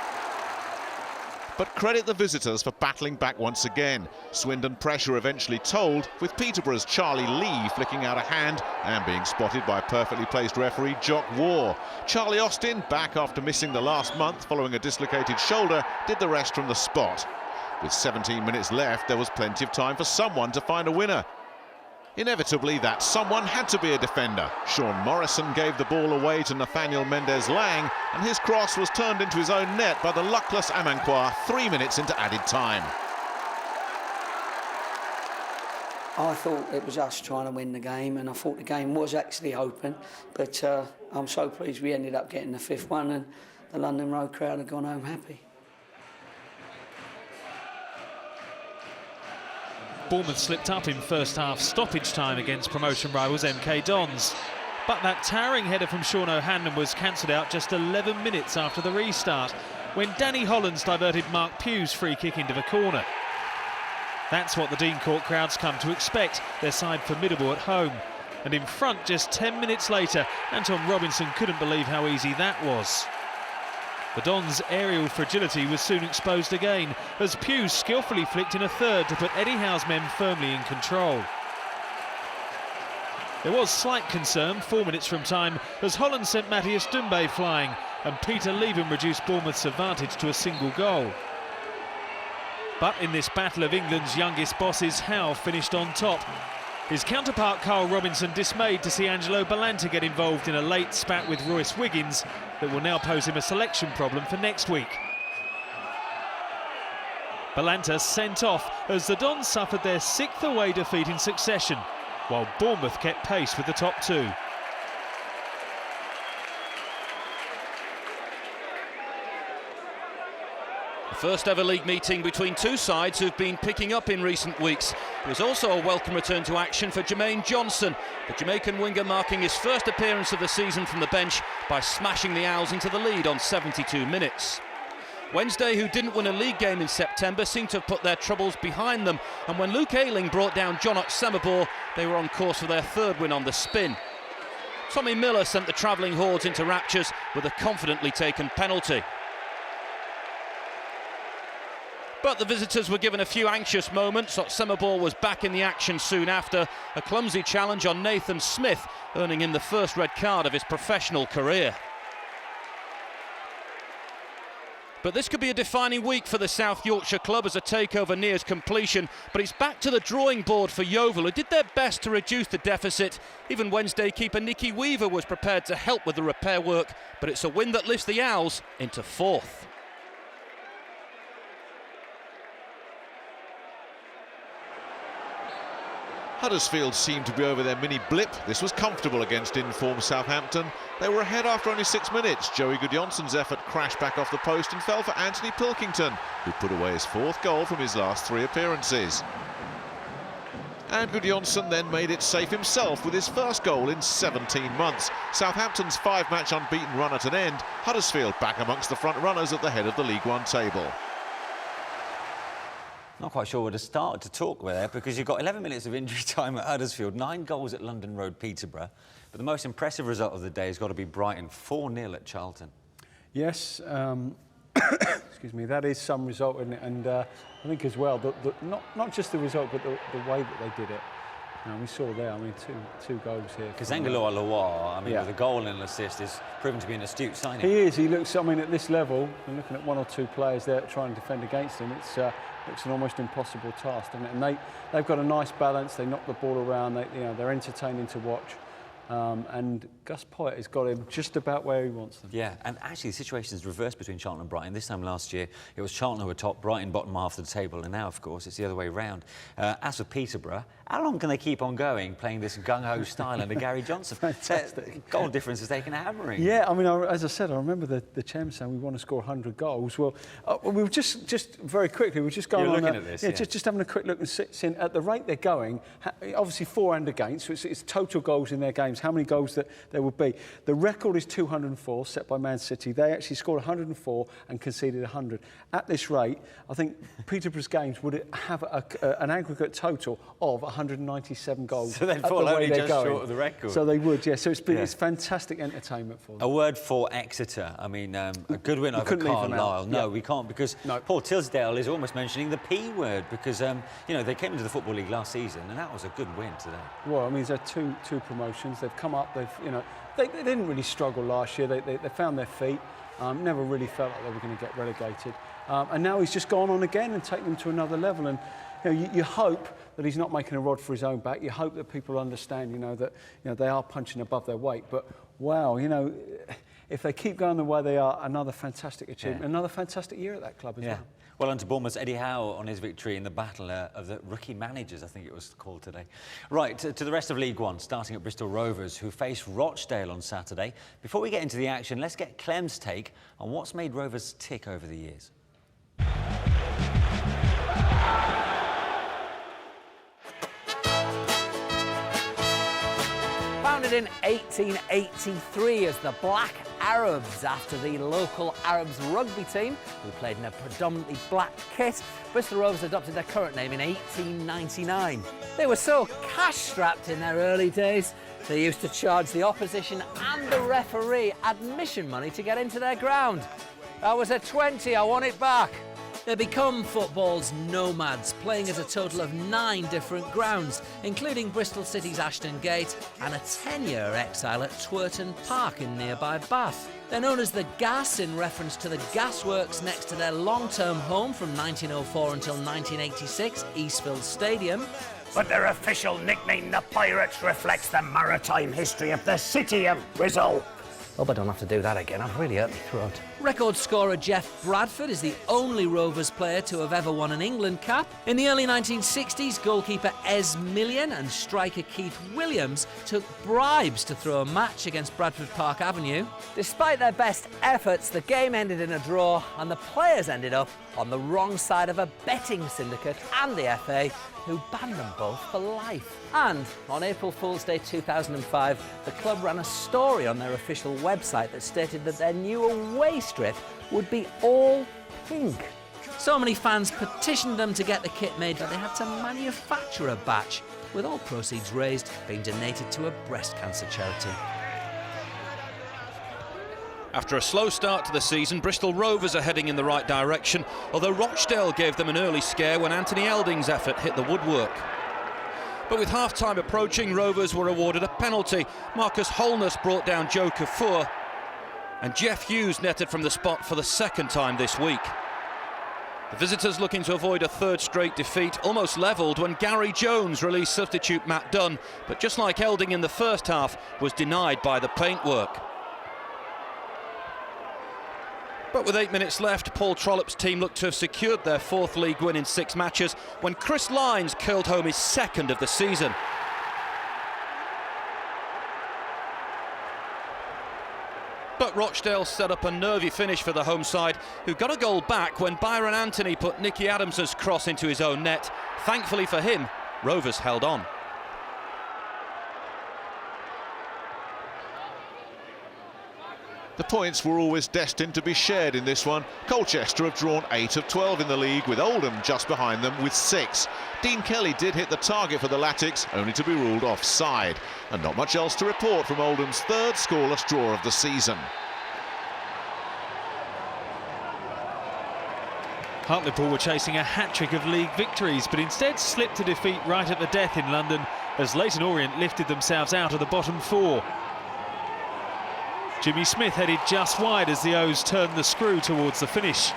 But credit the visitors for battling back once again. Swindon pressure eventually told, with Peterborough's Charlie Lee flicking out a hand and being spotted by perfectly placed referee Jock War. Charlie Austin, back after missing the last month following a dislocated shoulder, did the rest from the spot. With 17 minutes left, there was plenty of time for someone to find a winner. Inevitably, that someone had to be a defender. Sean Morrison gave the ball away to Nathaniel Mendez-Lang, and his cross was turned into his own net by the luckless Amankwa 3 minutes into added time. I thought it was us trying to win the game, and I thought the game was actually open, but I'm so pleased we ended up getting the 5th one, and the London Road crowd have gone home happy. Bournemouth slipped up in first half stoppage time against promotion rivals MK Dons. But that towering header from Sean O'Hanlon was cancelled out just 11 minutes after the restart, when Danny Hollands diverted Mark Pugh's free kick into the corner. That's what the Dean Court crowds come to expect, their side formidable at home. And in front just 10 minutes later, Anton Robinson couldn't believe how easy that was. The Dons' aerial fragility was soon exposed again, as Pugh skillfully flicked in a third to put Eddie Howe's men firmly in control. There was slight concern 4 minutes from time as Holland sent Matthias Doumbé flying and Peter Leven reduced Bournemouth's advantage to a single goal. But in this battle of England's youngest bosses, Howe finished on top. His counterpart Carl Robinson dismayed to see Angelo Balanta get involved in a late spat with Royce Wiggins that will now pose him a selection problem for next week. Balanta sent off as the Dons suffered their 6th away defeat in succession, while Bournemouth kept pace with the top two. First ever league meeting between two sides who've been picking up in recent weeks. It was also a welcome return to action for Jermaine Johnson, the Jamaican winger marking his first appearance of the season from the bench by smashing the Owls into the lead on 72 minutes. Wednesday, who didn't win a league game in September, seemed to have put their troubles behind them, and when Luke Ayling brought down John Oxenabor, they were on course for their third win on the spin. Tommy Miller sent the travelling hordes into raptures with a confidently taken penalty. But the visitors were given a few anxious moments. Oxenabor was back in the action soon after. A clumsy challenge on Nathan Smith, earning him the first red card of his professional career. But this could be a defining week for the South Yorkshire club as a takeover nears completion. But it's back to the drawing board for Yeovil, who did their best to reduce the deficit. Even Wednesday keeper Nicky Weaver was prepared to help with the repair work. But it's a win that lifts the Owls into 4th. Huddersfield seemed to be over their mini blip. This was comfortable against in-form Southampton. They were ahead after only 6 minutes. Joey Gudjonsson's effort crashed back off the post and fell for Anthony Pilkington, who put away his 4th goal from his last 3 appearances. And Gudjonsson then made it safe himself with his first goal in 17 months. Southampton's 5-match unbeaten run at an end. Huddersfield back amongst the front runners at the head of the League One table. Not quite sure where to start to talk there, because you've got 11 minutes of injury time at Huddersfield, 9 goals at London Road, Peterborough. But the most impressive result of the day has got to be Brighton, 4-0 at Charlton. Yes, excuse me, that is some result, isn't it? And I think as well, not just the result, but the way that they did it. We saw there, I mean, two goals here. Because N'Golo Aloha, I mean, with a goal and an assist, is proven to be an astute signing. He is. He looks, I mean, at this level, and looking at 1 or 2 players there trying to defend against him, it's an almost impossible task, doesn't it? And they've got a nice balance. They knock the ball around. They're entertaining to watch. And Gus Poyet has got him just about where he wants them. Yeah, and actually the situation is reversed between Charlton and Brighton. This time last year, it was Charlton who were top, Brighton bottom half of the table, and now, of course, it's the other way round. As for Peterborough, how long can they keep on going, playing this gung-ho style under Gary Johnson? Fantastic. Goal difference has taken a hammering. Yeah, I mean, as I said, I remember the chairman saying we want to score 100 goals. Well, we were just very quickly, we're just going You're on... looking at this, yeah. Just having a quick look and seeing at the rate they're going, obviously 4 and against, so it's total goals in their games, how many goals that there will be. The record is 204, set by Man City. They actually scored 104 and conceded 100. At this rate, I think Peterborough's games would have an aggregate total of 197 goals. So they'd fall only just short of the record. So they would, yeah. So it's fantastic entertainment for them. A word for Exeter. I mean, a good win over Carlisle. No, we can't, because Paul Tisdale is almost mentioning the P word, because they came into the Football League last season, and that was a good win today. Well, I mean, they've two promotions. They've come up. They didn't really struggle last year. They found their feet. Never really felt like they were going to get relegated. And now he's just gone on again and taken them to another level. And you hope that he's not making a rod for his own back. You hope that people understand, that they are punching above their weight. But wow, if they keep going the way they are, another fantastic achievement, another fantastic year at that club as well. Well, on to Bournemouth's Eddie Howe on his victory in the battle of the rookie managers, I think it was called today. Right, to the rest of League One, starting at Bristol Rovers, who face Rochdale on Saturday. Before we get into the action, let's get Clem's take on what's made Rovers tick over the years. Founded started in 1883 as the Black Arabs after the local Arabs rugby team, who played in a predominantly black kit. Bristol Rovers adopted their current name in 1899. They were so cash-strapped in their early days, they used to charge the opposition and the referee admission money to get into their ground. That was a 20, I want it back. They become football's nomads, playing at a total of 9 different grounds, including Bristol City's Ashton Gate and a 10-year exile at Twerton Park in nearby Bath. They're known as the Gas in reference to the gasworks next to their long-term home from 1904 until 1986, Eastfield Stadium. But their official nickname, the Pirates, reflects the maritime history of the city of Bristol. Hope I don't have to do that again, I've really hurt my throat. Record scorer Jeff Bradford is the only Rovers player to have ever won an England cap. In the early 1960s, goalkeeper Ez Millian and striker Keith Williams took bribes to throw a match against Bradford Park Avenue. Despite their best efforts, the game ended in a draw and the players ended up on the wrong side of a betting syndicate and the FA, who banned them both for life. And on April Fool's Day 2005, the club ran a story on their official website that stated that their new away strip would be all pink. So many fans petitioned them to get the kit made that they had to manufacture a batch, with all proceeds raised being donated to a breast cancer charity. After a slow start to the season, Bristol Rovers are heading in the right direction, although Rochdale gave them an early scare when Anthony Elding's effort hit the woodwork. But with half-time approaching, Rovers were awarded a penalty. Marcus Holness brought down Joe Kafur, and Jeff Hughes netted from the spot for the second time this week. The visitors looking to avoid a third straight defeat, almost levelled when Gary Jones released substitute Matt Dunn, but just like Elding in the first half, was denied by the paintwork. But with 8 minutes left, Paul Trollope's team looked to have secured their 4th league win in 6 matches when Chris Lynes curled home his 2nd of the season. But Rochdale set up a nervy finish for the home side, who got a goal back when Byron Anthony put Nicky Adams's cross into his own net. Thankfully for him, Rovers held on. The points were always destined to be shared in this one. Colchester have drawn 8 of 12 in the league, with Oldham just behind them with 6. Dean Kelly did hit the target for the Latics, only to be ruled offside. And not much else to report from Oldham's 3rd scoreless draw of the season. Hartlepool were chasing a hat-trick of league victories, but instead slipped to defeat right at the death in London as Leyton Orient lifted themselves out of the bottom 4. Jimmy Smith headed just wide as the O's turned the screw towards the finish.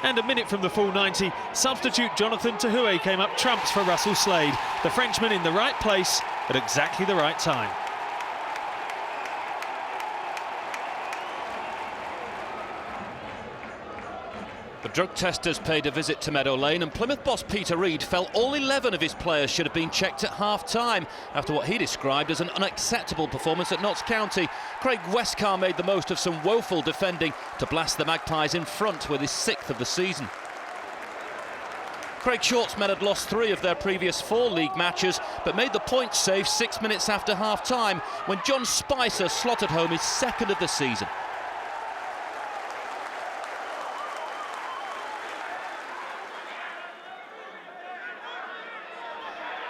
And a minute from the full 90, substitute Jonathan Tahoué came up trumps for Russell Slade, the Frenchman in the right place at exactly the right time. The drug testers paid a visit to Meadow Lane, and Plymouth boss Peter Reid felt all 11 of his players should have been checked at half-time after what he described as an unacceptable performance at Notts County. Craig Westcar made the most of some woeful defending to blast the Magpies in front with his 6th of the season. Craig Shortsmen had lost 3 of their previous 4 league matches, but made the points save 6 minutes after half-time when John Spicer slotted home his 2nd of the season.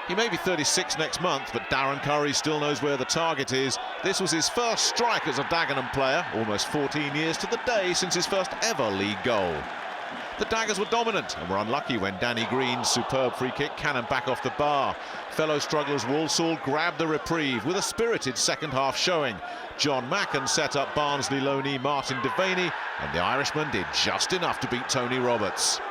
He may be 36 next month, but Darren Curry still knows where the target is. This was his first strike as a Dagenham player, almost 14 years to the day since his first ever league goal. The Daggers were dominant and were unlucky when Danny Green's superb free kick cannoned back off the bar. Fellow strugglers Walsall grabbed the reprieve with a spirited second half showing. John Macken set up Barnsley loanee Martin Devaney, and the Irishman did just enough to beat Tony Roberts.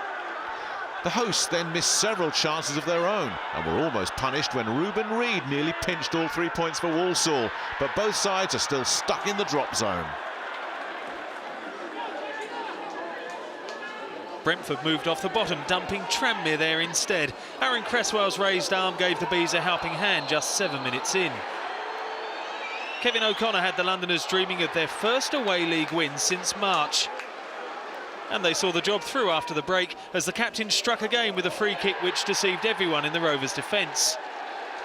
The hosts then missed several chances of their own and were almost punished when Reuben Reid nearly pinched all 3 points for Walsall, but both sides are still stuck in the drop zone. Brentford moved off the bottom, dumping Tranmere there instead. Aaron Cresswell's raised arm gave the Bees a helping hand just 7 minutes in. Kevin O'Connor had the Londoners dreaming of their first away league win since March. And they saw the job through after the break as the captain struck again with a free kick which deceived everyone in the Rovers' defence.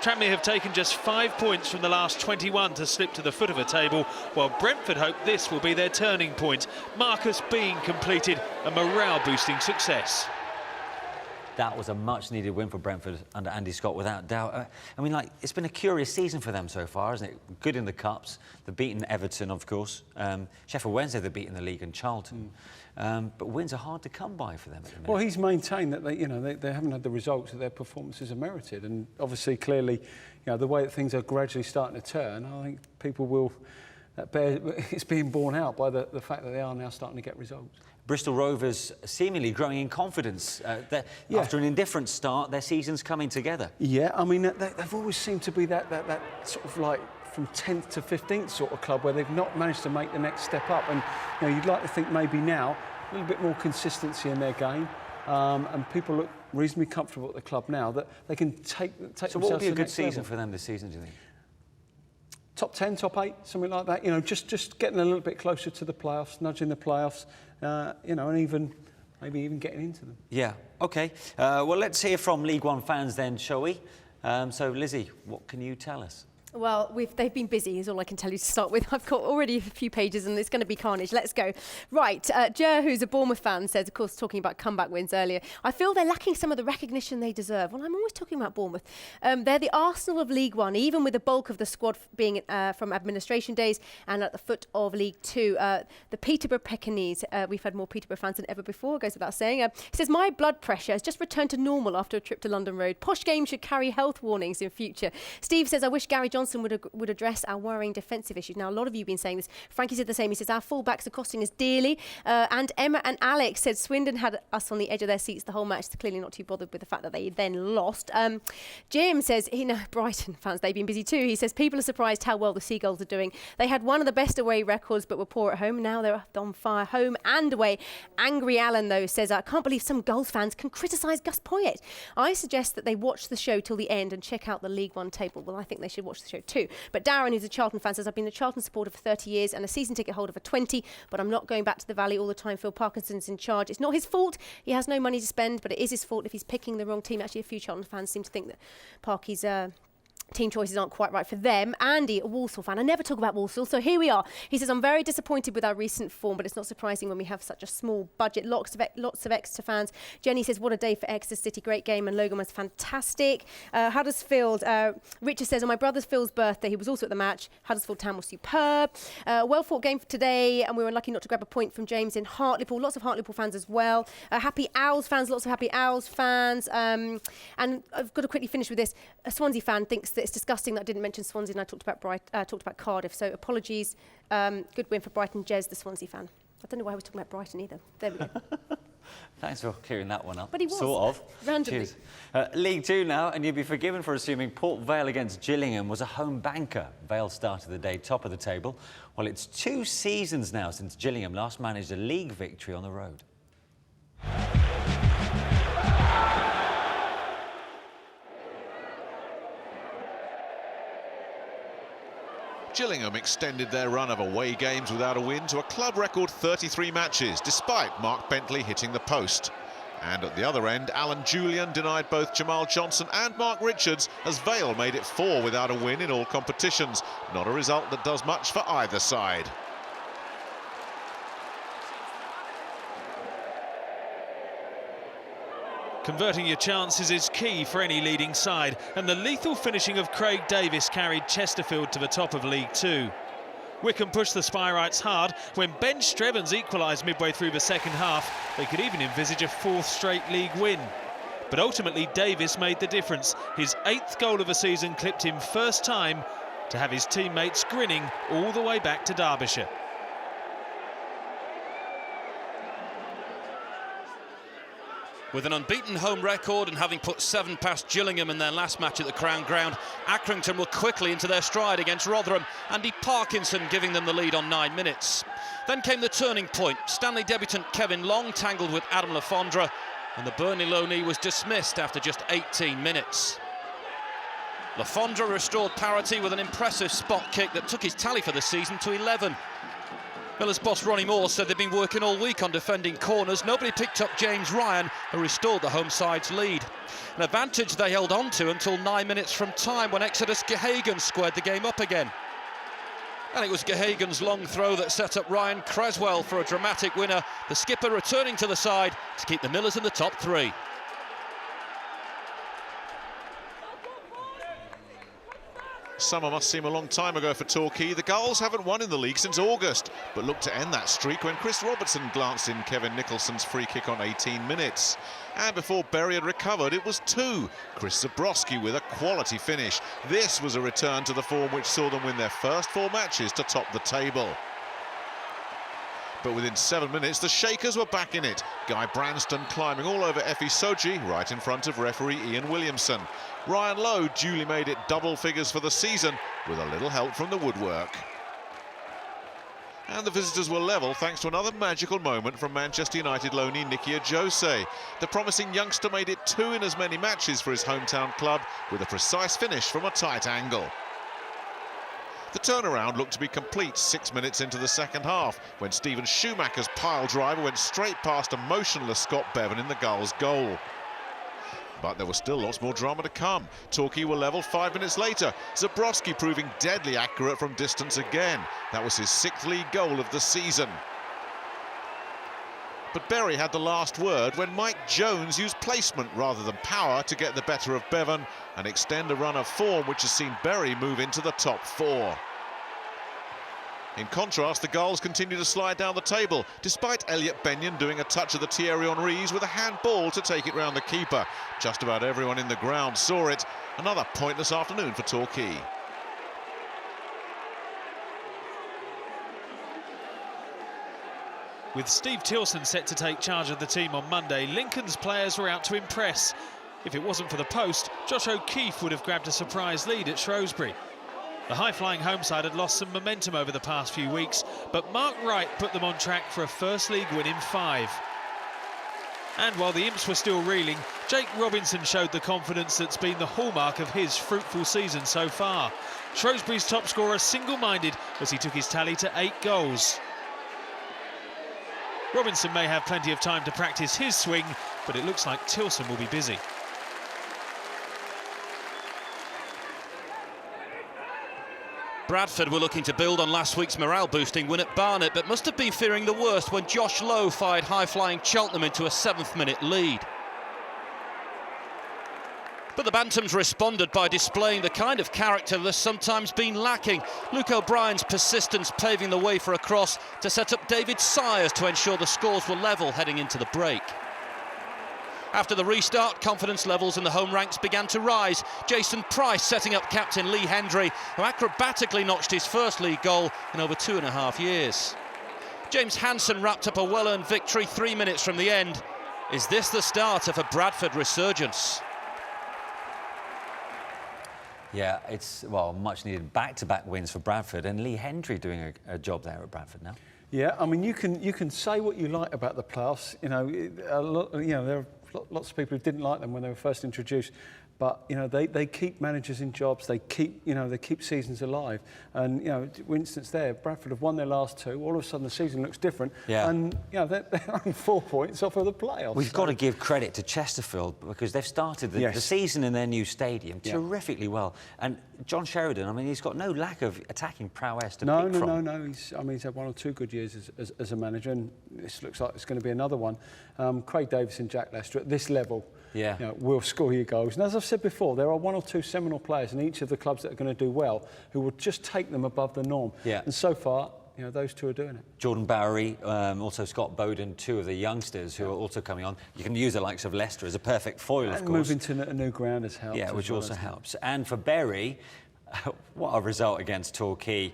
Tranmere have taken just 5 points from the last 21 to slip to the foot of the table, while Brentford hope this will be their turning point. Marcus Bean completed a morale-boosting success. That was a much-needed win for Brentford under Andy Scott, without doubt. I mean, like, it's been a curious season for them so far, isn't it? Good in the Cups. They've beaten Everton, of course. Sheffield Wednesday, they've beaten the league, and Charlton. But wins are hard to come by for them at the minute. Well, he's maintained that they haven't had the results that their performances have merited, and obviously, clearly, the way that things are gradually starting to turn, I think people will. It's being borne out by the fact that they are now starting to get results. Bristol Rovers seemingly growing in confidence. After an indifferent start, their season's coming together. Yeah, I mean, they've always seemed to be that sort of like from 10th to 15th sort of club where they've not managed to make the next step up. And you'd like to think maybe now a little bit more consistency in their game, and people look reasonably comfortable at the club now that they can take So themselves what would be to a the good next season level. for them this season, do you think? Top 10, top 8, something like that. Just getting a little bit closer to the playoffs, nudging the playoffs, and maybe even getting into them. Yeah, OK. Well, let's hear from League One fans then, shall we? So, Lizzie, what can you tell us? Well, they've been busy is all I can tell you to start with. I've got already a few pages and it's going to be carnage. Let's go. Right, Jer, who's a Bournemouth fan, says, of course, talking about comeback wins earlier, I feel they're lacking some of the recognition they deserve. Well, I'm always talking about Bournemouth. They're the Arsenal of League One, even with the bulk of the squad being from administration days and at the foot of League Two. The Peterborough Pekingese, we've had more Peterborough fans than ever before, goes without saying. He says, my blood pressure has just returned to normal after a trip to London Road. Posh games should carry health warnings in future. Steve says, I wish Gary Johnson would address our worrying defensive issues. Now, a lot of you have been saying this. Frankie said the same. He says, our fullbacks are costing us dearly. And Emma and Alex said Swindon had us on the edge of their seats the whole match. They're clearly not too bothered with the fact that they then lost. Jim says, Brighton fans, they've been busy too. He says, people are surprised how well the Seagulls are doing. They had one of the best away records, but were poor at home. Now they're on fire, home and away. Angry Alan, though, says, I can't believe some Gulls fans can criticise Gus Poyet. I suggest that they watch the show till the end and check out the League One table. Well, I think they should watch the show too. But Darren, who's a Charlton fan, says, I've been a Charlton supporter for 30 years and a season ticket holder for 20, but I'm not going back to the Valley all the time. Phil Parkinson's in charge. It's not his fault. He has no money to spend, but it is his fault if he's picking the wrong team. Actually, a few Charlton fans seem to think that Parky's team choices aren't quite right for them. Andy, a Walsall fan. I never talk about Walsall, so here we are. He says, I'm very disappointed with our recent form, but it's not surprising when we have such a small budget. Lots of Exeter fans. Jenny says, what a day for Exeter City. Great game, and Logan was fantastic. Huddersfield, Richard says, on my brother Phil's birthday, he was also at the match. Huddersfield Town was superb. Well-fought game for today, and we were unlucky not to grab a point from James in Hartlepool. Lots of Hartlepool fans as well. Happy Owls fans, lots of Happy Owls fans. And I've got to quickly finish with this. A Swansea fan thinks that it's disgusting that I didn't mention Swansea and I talked about Cardiff. So apologies. Good win for Brighton. Jez, the Swansea fan. I don't know why I was talking about Brighton either. There we go. Thanks for clearing that one up. But he was. Sort of. Randomly. Cheers. League Two now, and you'd be forgiven for assuming Port Vale against Gillingham was a home banker. Vale started the day top of the table. Well, it's 2 seasons now since Gillingham last managed a league victory on the road. Gillingham extended their run of away games without a win to a club record 33 matches, despite Mark Bentley hitting the post. And at the other end, Alan Julian denied both Jamal Johnson and Mark Richards as Vale made it 4 without a win in all competitions. Not a result that does much for either side. Converting your chances is key for any leading side, and the lethal finishing of Craig Davis carried Chesterfield to the top of League Two. Wycombe pushed the Spyrites hard. When Ben Strevens equalised midway through the second half, they could even envisage a 4th straight league win. But ultimately, Davis made the difference. His 8th goal of the season clipped him first time to have his teammates grinning all the way back to Derbyshire. With an unbeaten home record and having put 7 past Gillingham in their last match at the Crown Ground, Accrington were quickly into their stride against Rotherham, Andy Parkinson giving them the lead on 9 minutes. Then came the turning point. Stanley debutant Kevin Long tangled with Adam Le Fondre, and the Burnley loanee was dismissed after just 18 minutes. Le Fondre restored parity with an impressive spot kick that took his tally for the season to 11. Millers boss Ronnie Moore said they've been working all week on defending corners. Nobody picked up James Ryan, who restored the home side's lead. An advantage they held on to until 9 minutes from time when Exodus Gehagen squared the game up again. And it was Gehagen's long throw that set up Ryan Creswell for a dramatic winner. The skipper returning to the side to keep the Millers in the top three. Summer must seem a long time ago for Torquay. The Gulls haven't won in the league since August, but looked to end that streak when Chris Robertson glanced in Kevin Nicholson's free kick on 18 minutes. And before Bury had recovered, it was 2. Chris Zabrowski with a quality finish. This was a return to the form which saw them win their first 4 matches to top the table. But within 7 minutes, the Shakers were back in it. Guy Branston climbing all over Effie Soji, right in front of referee Ian Williamson. Ryan Lowe duly made it double figures for the season, with a little help from the woodwork. And the visitors were level thanks to another magical moment from Manchester United loanee Nicky Ajose. The promising youngster made it 2 in as many matches for his hometown club, with a precise finish from a tight angle. The turnaround looked to be complete 6 minutes into the second half, when Stephen Schumacher's pile driver went straight past a motionless Scott Bevan in the Gulls' goal. But there was still lots more drama to come. Torquay were level 5 minutes later. Zabrowski proving deadly accurate from distance again. That was his 6th league goal of the season. But Bury had the last word when Mike Jones used placement rather than power to get the better of Bevan and extend a run of form which has seen Bury move into the top 4. In contrast, the Gulls continue to slide down the table, despite Elliot Benyon doing a touch of the Thierry Henry's with a handball to take it round the keeper. Just about everyone in the ground saw it. Another pointless afternoon for Torquay. With Steve Tilson set to take charge of the team on Monday, Lincoln's players were out to impress. If it wasn't for the post, Josh O'Keefe would have grabbed a surprise lead at Shrewsbury. The high-flying home side had lost some momentum over the past few weeks, but Mark Wright put them on track for a first league win in 5. And while the Imps were still reeling, Jake Robinson showed the confidence that's been the hallmark of his fruitful season so far. Shrewsbury's top scorer single-minded as he took his tally to 8 goals. Robinson may have plenty of time to practice his swing, but it looks like Tilson will be busy. Bradford were looking to build on last week's morale-boosting win at Barnet, but must have been fearing the worst when Josh Lowe fired high-flying Cheltenham into a 7th-minute lead. But the Bantams responded by displaying the kind of character that's sometimes been lacking. Luke O'Brien's persistence paving the way for a cross to set up David Sayers to ensure the scores were level heading into the break. After the restart, confidence levels in the home ranks began to rise. Jason Price setting up captain Lee Hendry, who acrobatically notched his first league goal in over 2.5 years. James Hansen wrapped up a well-earned victory 3 minutes from the end. Is this the start of a Bradford resurgence? Yeah, it's, well, much needed back-to-back wins for Bradford, and Lee Hendry doing a job there at Bradford now. Yeah, I mean, you can say what you like about the playoffs. You know, there are lots of people who didn't like them when they were first introduced, but you know they keep managers in jobs. They keep seasons alive. And you know, for instance, there Bradford have won their last 2. All of a sudden, the season looks different. Yeah. And you know they're only 4 points off of the playoffs. We've got to give credit to Chesterfield because they've started the season in their new stadium terrifically well. And John Sheridan, I mean, he's got no lack of attacking prowess to pick from. No. He's had 1 or 2 good years as a manager, and this looks like it's going to be another one. Craig Davis and Jack Lester at this level. Yeah. You know, will score you goals. And as I've said before, there are 1 or 2 seminal players in each of the clubs that are going to do well who will just take them above the norm. Yeah. And so far, you know, those 2 are doing it. Jordan Bowery, also Scott Bowden, 2 of the youngsters who are also coming on. You can use the likes of Leicester as a perfect foil, of course. Moving to a new ground has helped. Yeah, which also helps. And for Bury, what a result against Torquay.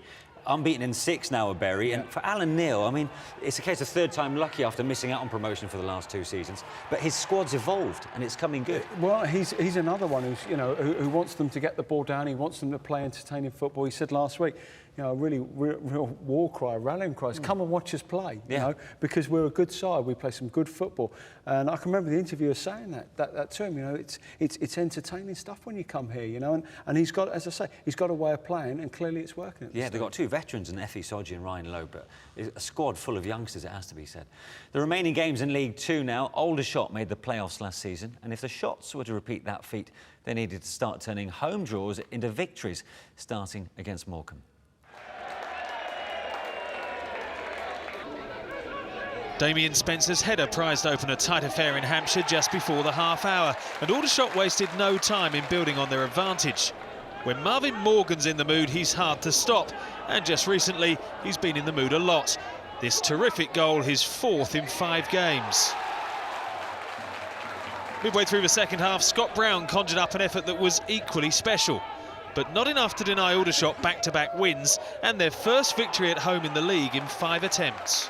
Unbeaten in 6 now at Bury, and for Alan Neil, I mean, it's a case of 3rd time lucky after missing out on promotion for the last 2 seasons. But his squad's evolved, and it's coming good. Well, he's another one who's who wants them to get the ball down. He wants them to play entertaining football. He said last week, you know, a really real war cry, rallying cries. Come and watch us play, you know, because we're a good side. We play some good football. And I can remember the interviewer saying that to him. You know, it's entertaining stuff when you come here. You know, and he's got, as I say, he's got a way of playing, and clearly it's working. Yeah, they've got two veterans in Effie Sodji and Ryan Lowe, but a squad full of youngsters, it has to be said. The remaining games in League Two now. Aldershot made the playoffs last season, and if the Shots were to repeat that feat, they needed to start turning home draws into victories, starting against Morecambe. Damien Spencer's header prized open a tight affair in Hampshire just before the half hour, and Aldershot wasted no time in building on their advantage. When Marvin Morgan's in the mood, he's hard to stop, and just recently he's been in the mood a lot. This terrific goal, his 4th in 5 games. Midway through the second half, Scott Brown conjured up an effort that was equally special, but not enough to deny Aldershot back-to-back wins and their first victory at home in the league in 5 attempts.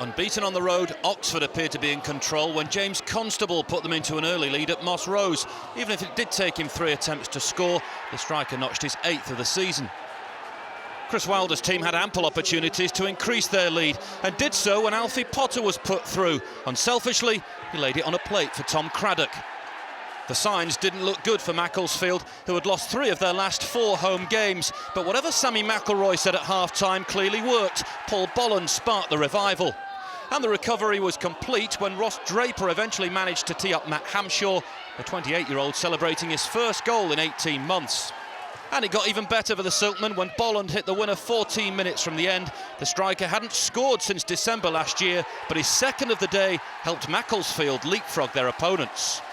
Unbeaten on the road, Oxford appeared to be in control when James Constable put them into an early lead at Moss Rose. Even if it did take him 3 attempts to score, the striker notched his 8th of the season. Chris Wilder's team had ample opportunities to increase their lead and did so when Alfie Potter was put through. Unselfishly, he laid it on a plate for Tom Craddock. The signs didn't look good for Macclesfield, who had lost 3 of their last 4 home games. But whatever Sammy McElroy said at half-time clearly worked. Paul Bolland sparked the revival. And the recovery was complete when Ross Draper eventually managed to tee up Matt Hamshaw, the 28-year-old celebrating his first goal in 18 months. And it got even better for the Silkmen when Bolland hit the winner 14 minutes from the end. The striker hadn't scored since December last year, but his 2nd of the day helped Macclesfield leapfrog their opponents.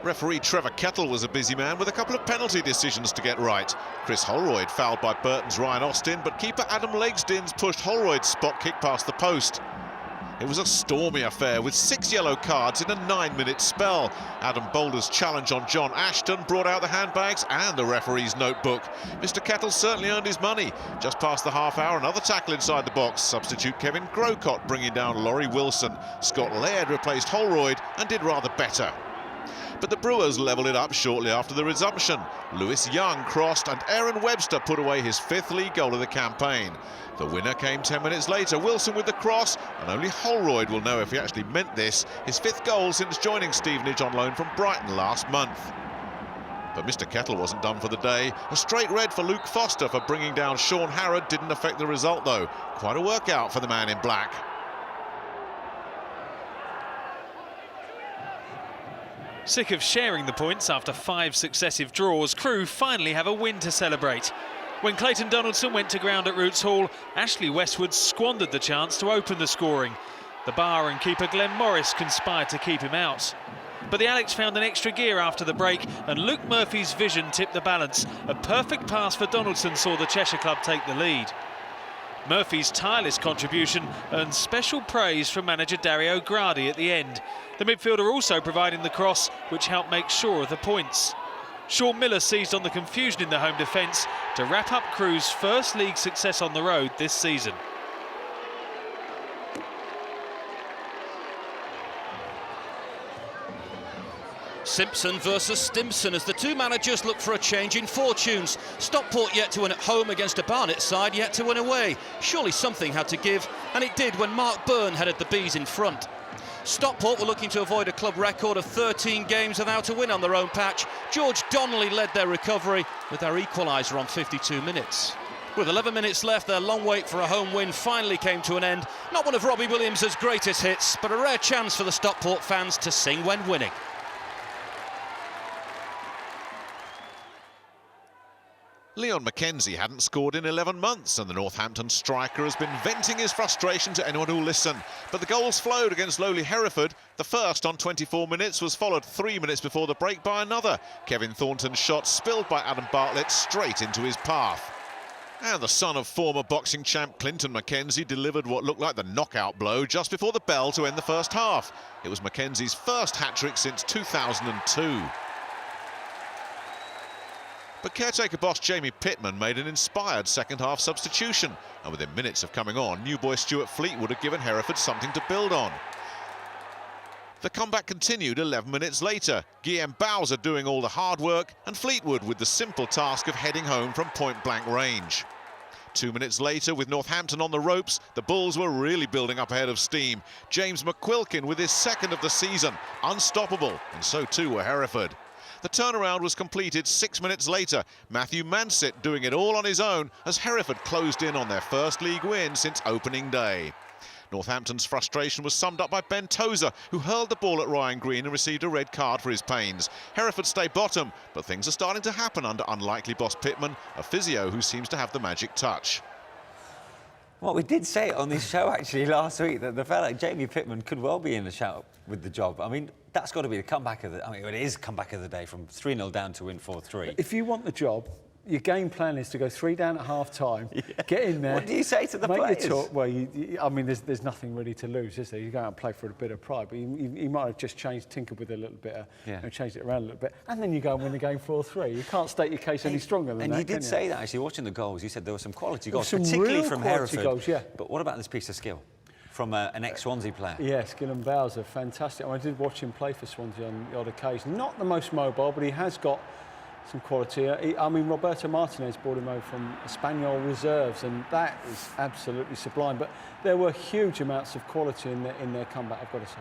Referee Trevor Kettle was a busy man with a couple of penalty decisions to get right. Chris Holroyd fouled by Burton's Ryan Austin, but keeper Adam Legsdins pushed Holroyd's spot kick past the post. It was a stormy affair with 6 yellow cards in a 9-minute spell. Adam Boulder's challenge on John Ashton brought out the handbags and the referee's notebook. Mr. Kettle certainly earned his money. Just past the half hour, another tackle inside the box. Substitute Kevin Grocott bringing down Laurie Wilson. Scott Laird replaced Holroyd and did rather better. But the Brewers levelled it up shortly after the resumption. Lewis Young crossed and Aaron Webster put away his 5th league goal of the campaign. The winner came 10 minutes later, Wilson with the cross, and only Holroyd will know if he actually meant this, his 5th goal since joining Stevenage on loan from Brighton last month. But Mr. Kettle wasn't done for the day. A straight red for Luke Foster for bringing down Sean Harrod didn't affect the result though. Quite a workout for the man in black. Sick of sharing the points after 5 successive draws, Crewe finally have a win to celebrate. When Clayton Donaldson went to ground at Roots Hall, Ashley Westwood squandered the chance to open the scoring. The bar and keeper Glenn Morris conspired to keep him out. But the Alex found an extra gear after the break, and Luke Murphy's vision tipped the balance. A perfect pass for Donaldson saw the Cheshire club take the lead. Murphy's tireless contribution earned special praise from manager Dario Gradi at the end. The midfielder also providing the cross, which helped make sure of the points. Sean Miller seized on the confusion in the home defence to wrap up Crewe's first league success on the road this season. Simpson versus Stimson as the 2 managers look for a change in fortunes. Stockport yet to win at home against a Barnet side yet to win away. Surely something had to give, and it did when Mark Byrne headed the Bees in front. Stockport were looking to avoid a club record of 13 games without a win on their own patch. George Donnelly led their recovery with their equaliser on 52 minutes. With 11 minutes left, their long wait for a home win finally came to an end. Not one of Robbie Williams' greatest hits, but a rare chance for the Stockport fans to sing when winning. Leon Mackenzie hadn't scored in 11 months, and the Northampton striker has been venting his frustration to anyone who'll listen. But the goals flowed against lowly Hereford. The first on 24 minutes was followed 3 minutes before the break by another. Kevin Thornton's shot spilled by Adam Bartlett straight into his path. And the son of former boxing champ Clinton Mackenzie delivered what looked like the knockout blow just before the bell to end the first half. It was Mackenzie's first hat-trick since 2002. But caretaker boss Jamie Pittman made an inspired second-half substitution, and within minutes of coming on, new boy Stuart Fleetwood had given Hereford something to build on. The comeback continued 11 minutes later, Guillaume Bowser doing all the hard work and Fleetwood with the simple task of heading home from point-blank range. 2 minutes later, with Northampton on the ropes, the Bulls were really building up ahead of steam. James McQuilkin with his second of the season, unstoppable, and so too were Hereford. The turnaround was completed 6 minutes later, Matthew Mansit doing it all on his own as Hereford closed in on their first league win since opening day. Northampton's frustration was summed up by Ben Tozer, who hurled the ball at Ryan Green and received a red card for his pains. Hereford stay bottom, but things are starting to happen under unlikely boss Pittman, a physio who seems to have the magic touch. Well, we did say it on this show, actually, last week, that the fella, Jamie Pittman, could well be in the shout with the job. I mean, that's got to be the comeback of the... I mean, it is comeback of the day, from 3-0 down to win 4-3. If you want the job, your game plan is to go 3 down at half-time, get in there. What do you say to the players? Well, I mean, there's nothing really to lose, is there? You go out and play for a bit of pride, but you might have just tinkered with it a little bit, changed it around a little bit, and then you go and win the game 4-3. You can't state your case any stronger than that, And you did say that, actually, watching the goals. You said there were some quality goals, some particularly real from quality Hereford. Goals, yeah. But what about this piece of skill from an ex-Swansea player? Yes, Guillaume Bowser, fantastic. I did watch him play for Swansea on the odd occasion. Not the most mobile, but he has got some quality. I mean, Roberto Martinez brought him over from Espanyol reserves, and that is absolutely sublime. But there were huge amounts of quality in their comeback, I've got to say.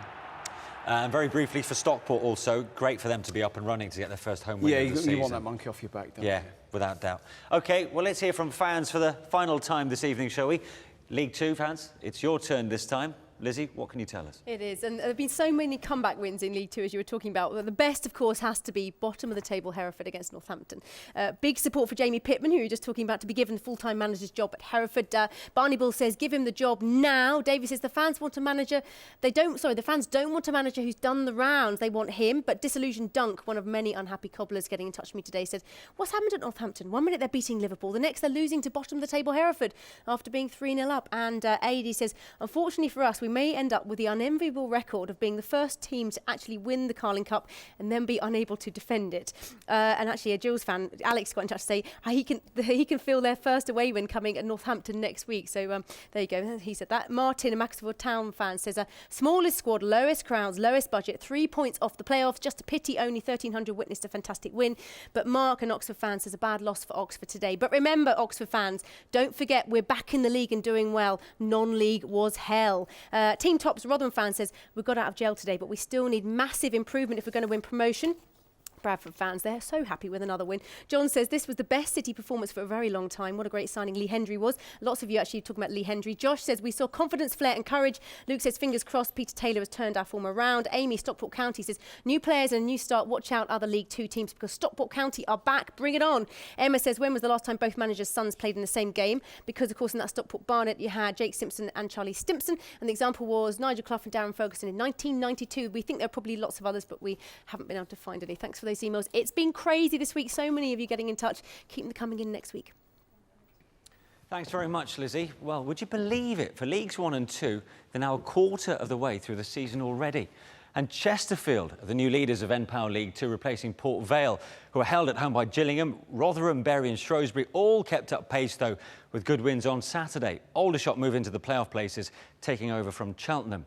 And very briefly for Stockport also, great for them to be up and running to get their first home win of the season. You want that monkey off your back, don't you? Yeah, without doubt. OK, well, let's hear from fans for the final time this evening, shall we? League Two fans, it's your turn this time. Lizzie, what can you tell us? It is, and there have been so many comeback wins in League Two, as you were talking about. The best, of course, has to be bottom of the table Hereford against Northampton. Big support for Jamie Pittman, who you were just talking about, to be given the full-time manager's job at Hereford. Barney Bull says, give him the job now. Davies says the fans want a manager. The fans don't want a manager who's done the rounds. They want him. But Disillusioned Dunk, one of many unhappy cobblers getting in touch with me today, said, what's happened at Northampton? 1 minute they're beating Liverpool, the next they're losing to bottom of the table Hereford after being 3-0 up. And AD says, unfortunately for us, we may end up with the unenviable record of being the first team to actually win the Carling Cup and then be unable to defend it. And actually, a Jules fan, Alex, got in touch to say he can feel their first away win coming at Northampton next week. So there you go. He said that. Martin, a Maxwell Town fan, says smallest squad, lowest crowds, lowest budget, 3 points off the playoffs. Just a pity only 1,300 witnessed a fantastic win. But Mark, an Oxford fan, says a bad loss for Oxford today. But remember, Oxford fans, don't forget we're back in the league and doing well. Non-league was hell. Team Tops Rotherham fan says, we got out of jail today, but we still need massive improvement if we're going to win promotion. Bradford fans, they're so happy with another win. John says this was the best City performance for a very long time. What a great signing Lee Hendry was. Lots of you actually talking about Lee Hendry. Josh says we saw confidence, flair and courage. Luke says fingers crossed Peter Taylor has turned our form around. Amy, Stockport County, says new players and a new start. Watch out other League Two teams because Stockport County are back. Bring it on. Emma says when was the last time both managers' sons played in the same game? Because of course in that Stockport Barnet you had Jake Simpson and Charlie Stimpson, and the example was Nigel Clough and Darren Ferguson in 1992. We think there are probably lots of others, but we haven't been able to find any. Thanks for those emails. It's been crazy this week. So many of you getting in touch. Keep them coming in next week. Thanks very much, Lizzie. Well, would you believe it? For Leagues 1 and 2, they're now a quarter of the way through the season already. And Chesterfield are the new leaders of NPAL League 2, replacing Port Vale, who are held at home by Gillingham. Rotherham, Bury and Shrewsbury all kept up pace, though, with good wins on Saturday. Aldershot move into the playoff places, taking over from Cheltenham.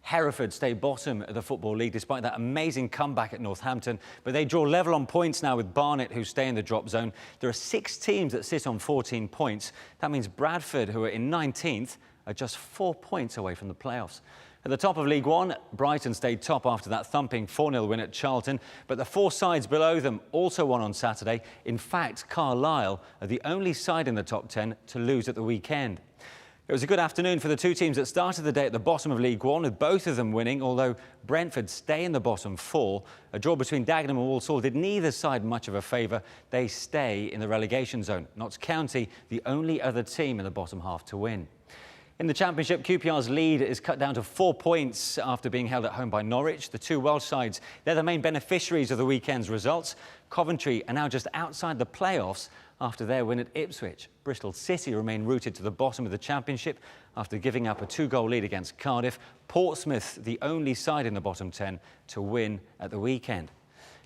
Hereford stay bottom of the Football League despite that amazing comeback at Northampton, but they draw level on points now with Barnet, who stay in the drop zone. There are 6 teams that sit on 14 points. That means Bradford, who are in 19th, are just 4 points away from the playoffs. At the top of League 1, Brighton stayed top after that thumping 4-0 win at Charlton, but the 4 sides below them also won on Saturday. In fact, Carlisle are the only side in the top 10 to lose at the weekend. It was a good afternoon for the 2 teams that started the day at the bottom of League 1, with both of them winning, although Brentford stay in the bottom 4. A draw between Dagenham and Walsall did neither side much of a favour. They stay in the relegation zone. Notts County, the only other team in the bottom half to win. In the Championship, QPR's lead is cut down to 4 points after being held at home by Norwich. The 2 Welsh sides, they're the main beneficiaries of the weekend's results. Coventry are now just outside the playoffs after their win at Ipswich. Bristol City remain rooted to the bottom of the Championship after giving up a 2-goal lead against Cardiff. Portsmouth, the only side in the bottom 10 to win at the weekend.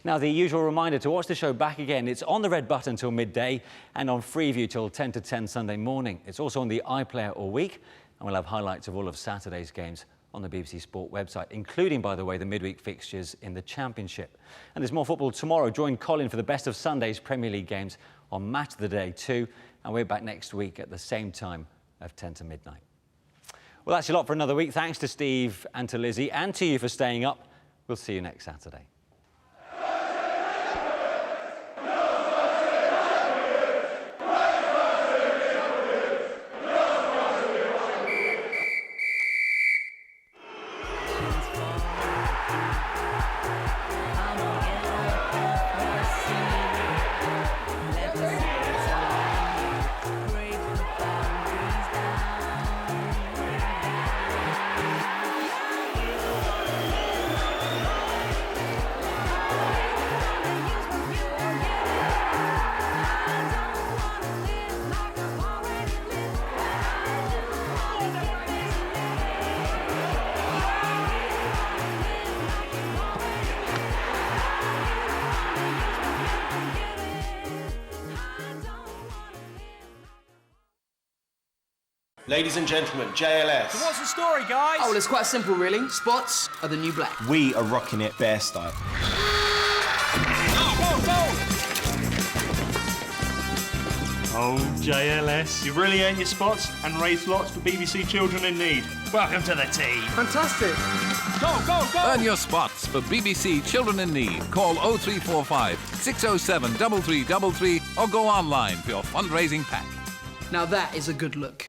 Now, the usual reminder to watch the show back again. It's on the red button till midday and on Freeview till 10 to 10 Sunday morning. It's also on the iPlayer all week, and we'll have highlights of all of Saturday's games on the BBC Sport website, including, by the way, the midweek fixtures in the Championship. And there's more football tomorrow. Join Colin for the best of Sunday's Premier League games on Match of the Day too. And we're back next week at the same time of 10 to midnight. Well, that's a lot for another week. Thanks to Steve and to Lizzie and to you for staying up. We'll see you next Saturday. Ladies and gentlemen, JLS. So what's the story, guys? Oh, well, it's quite simple, really. Spots are the new black. We are rocking it bear style. Oh, JLS, you really earn your spots and raise lots for BBC Children in Need. Welcome to the team. Fantastic. Go, go, go! Earn your spots for BBC Children in Need. Call 0345 607 3333 or go online for your fundraising pack. Now that is a good look.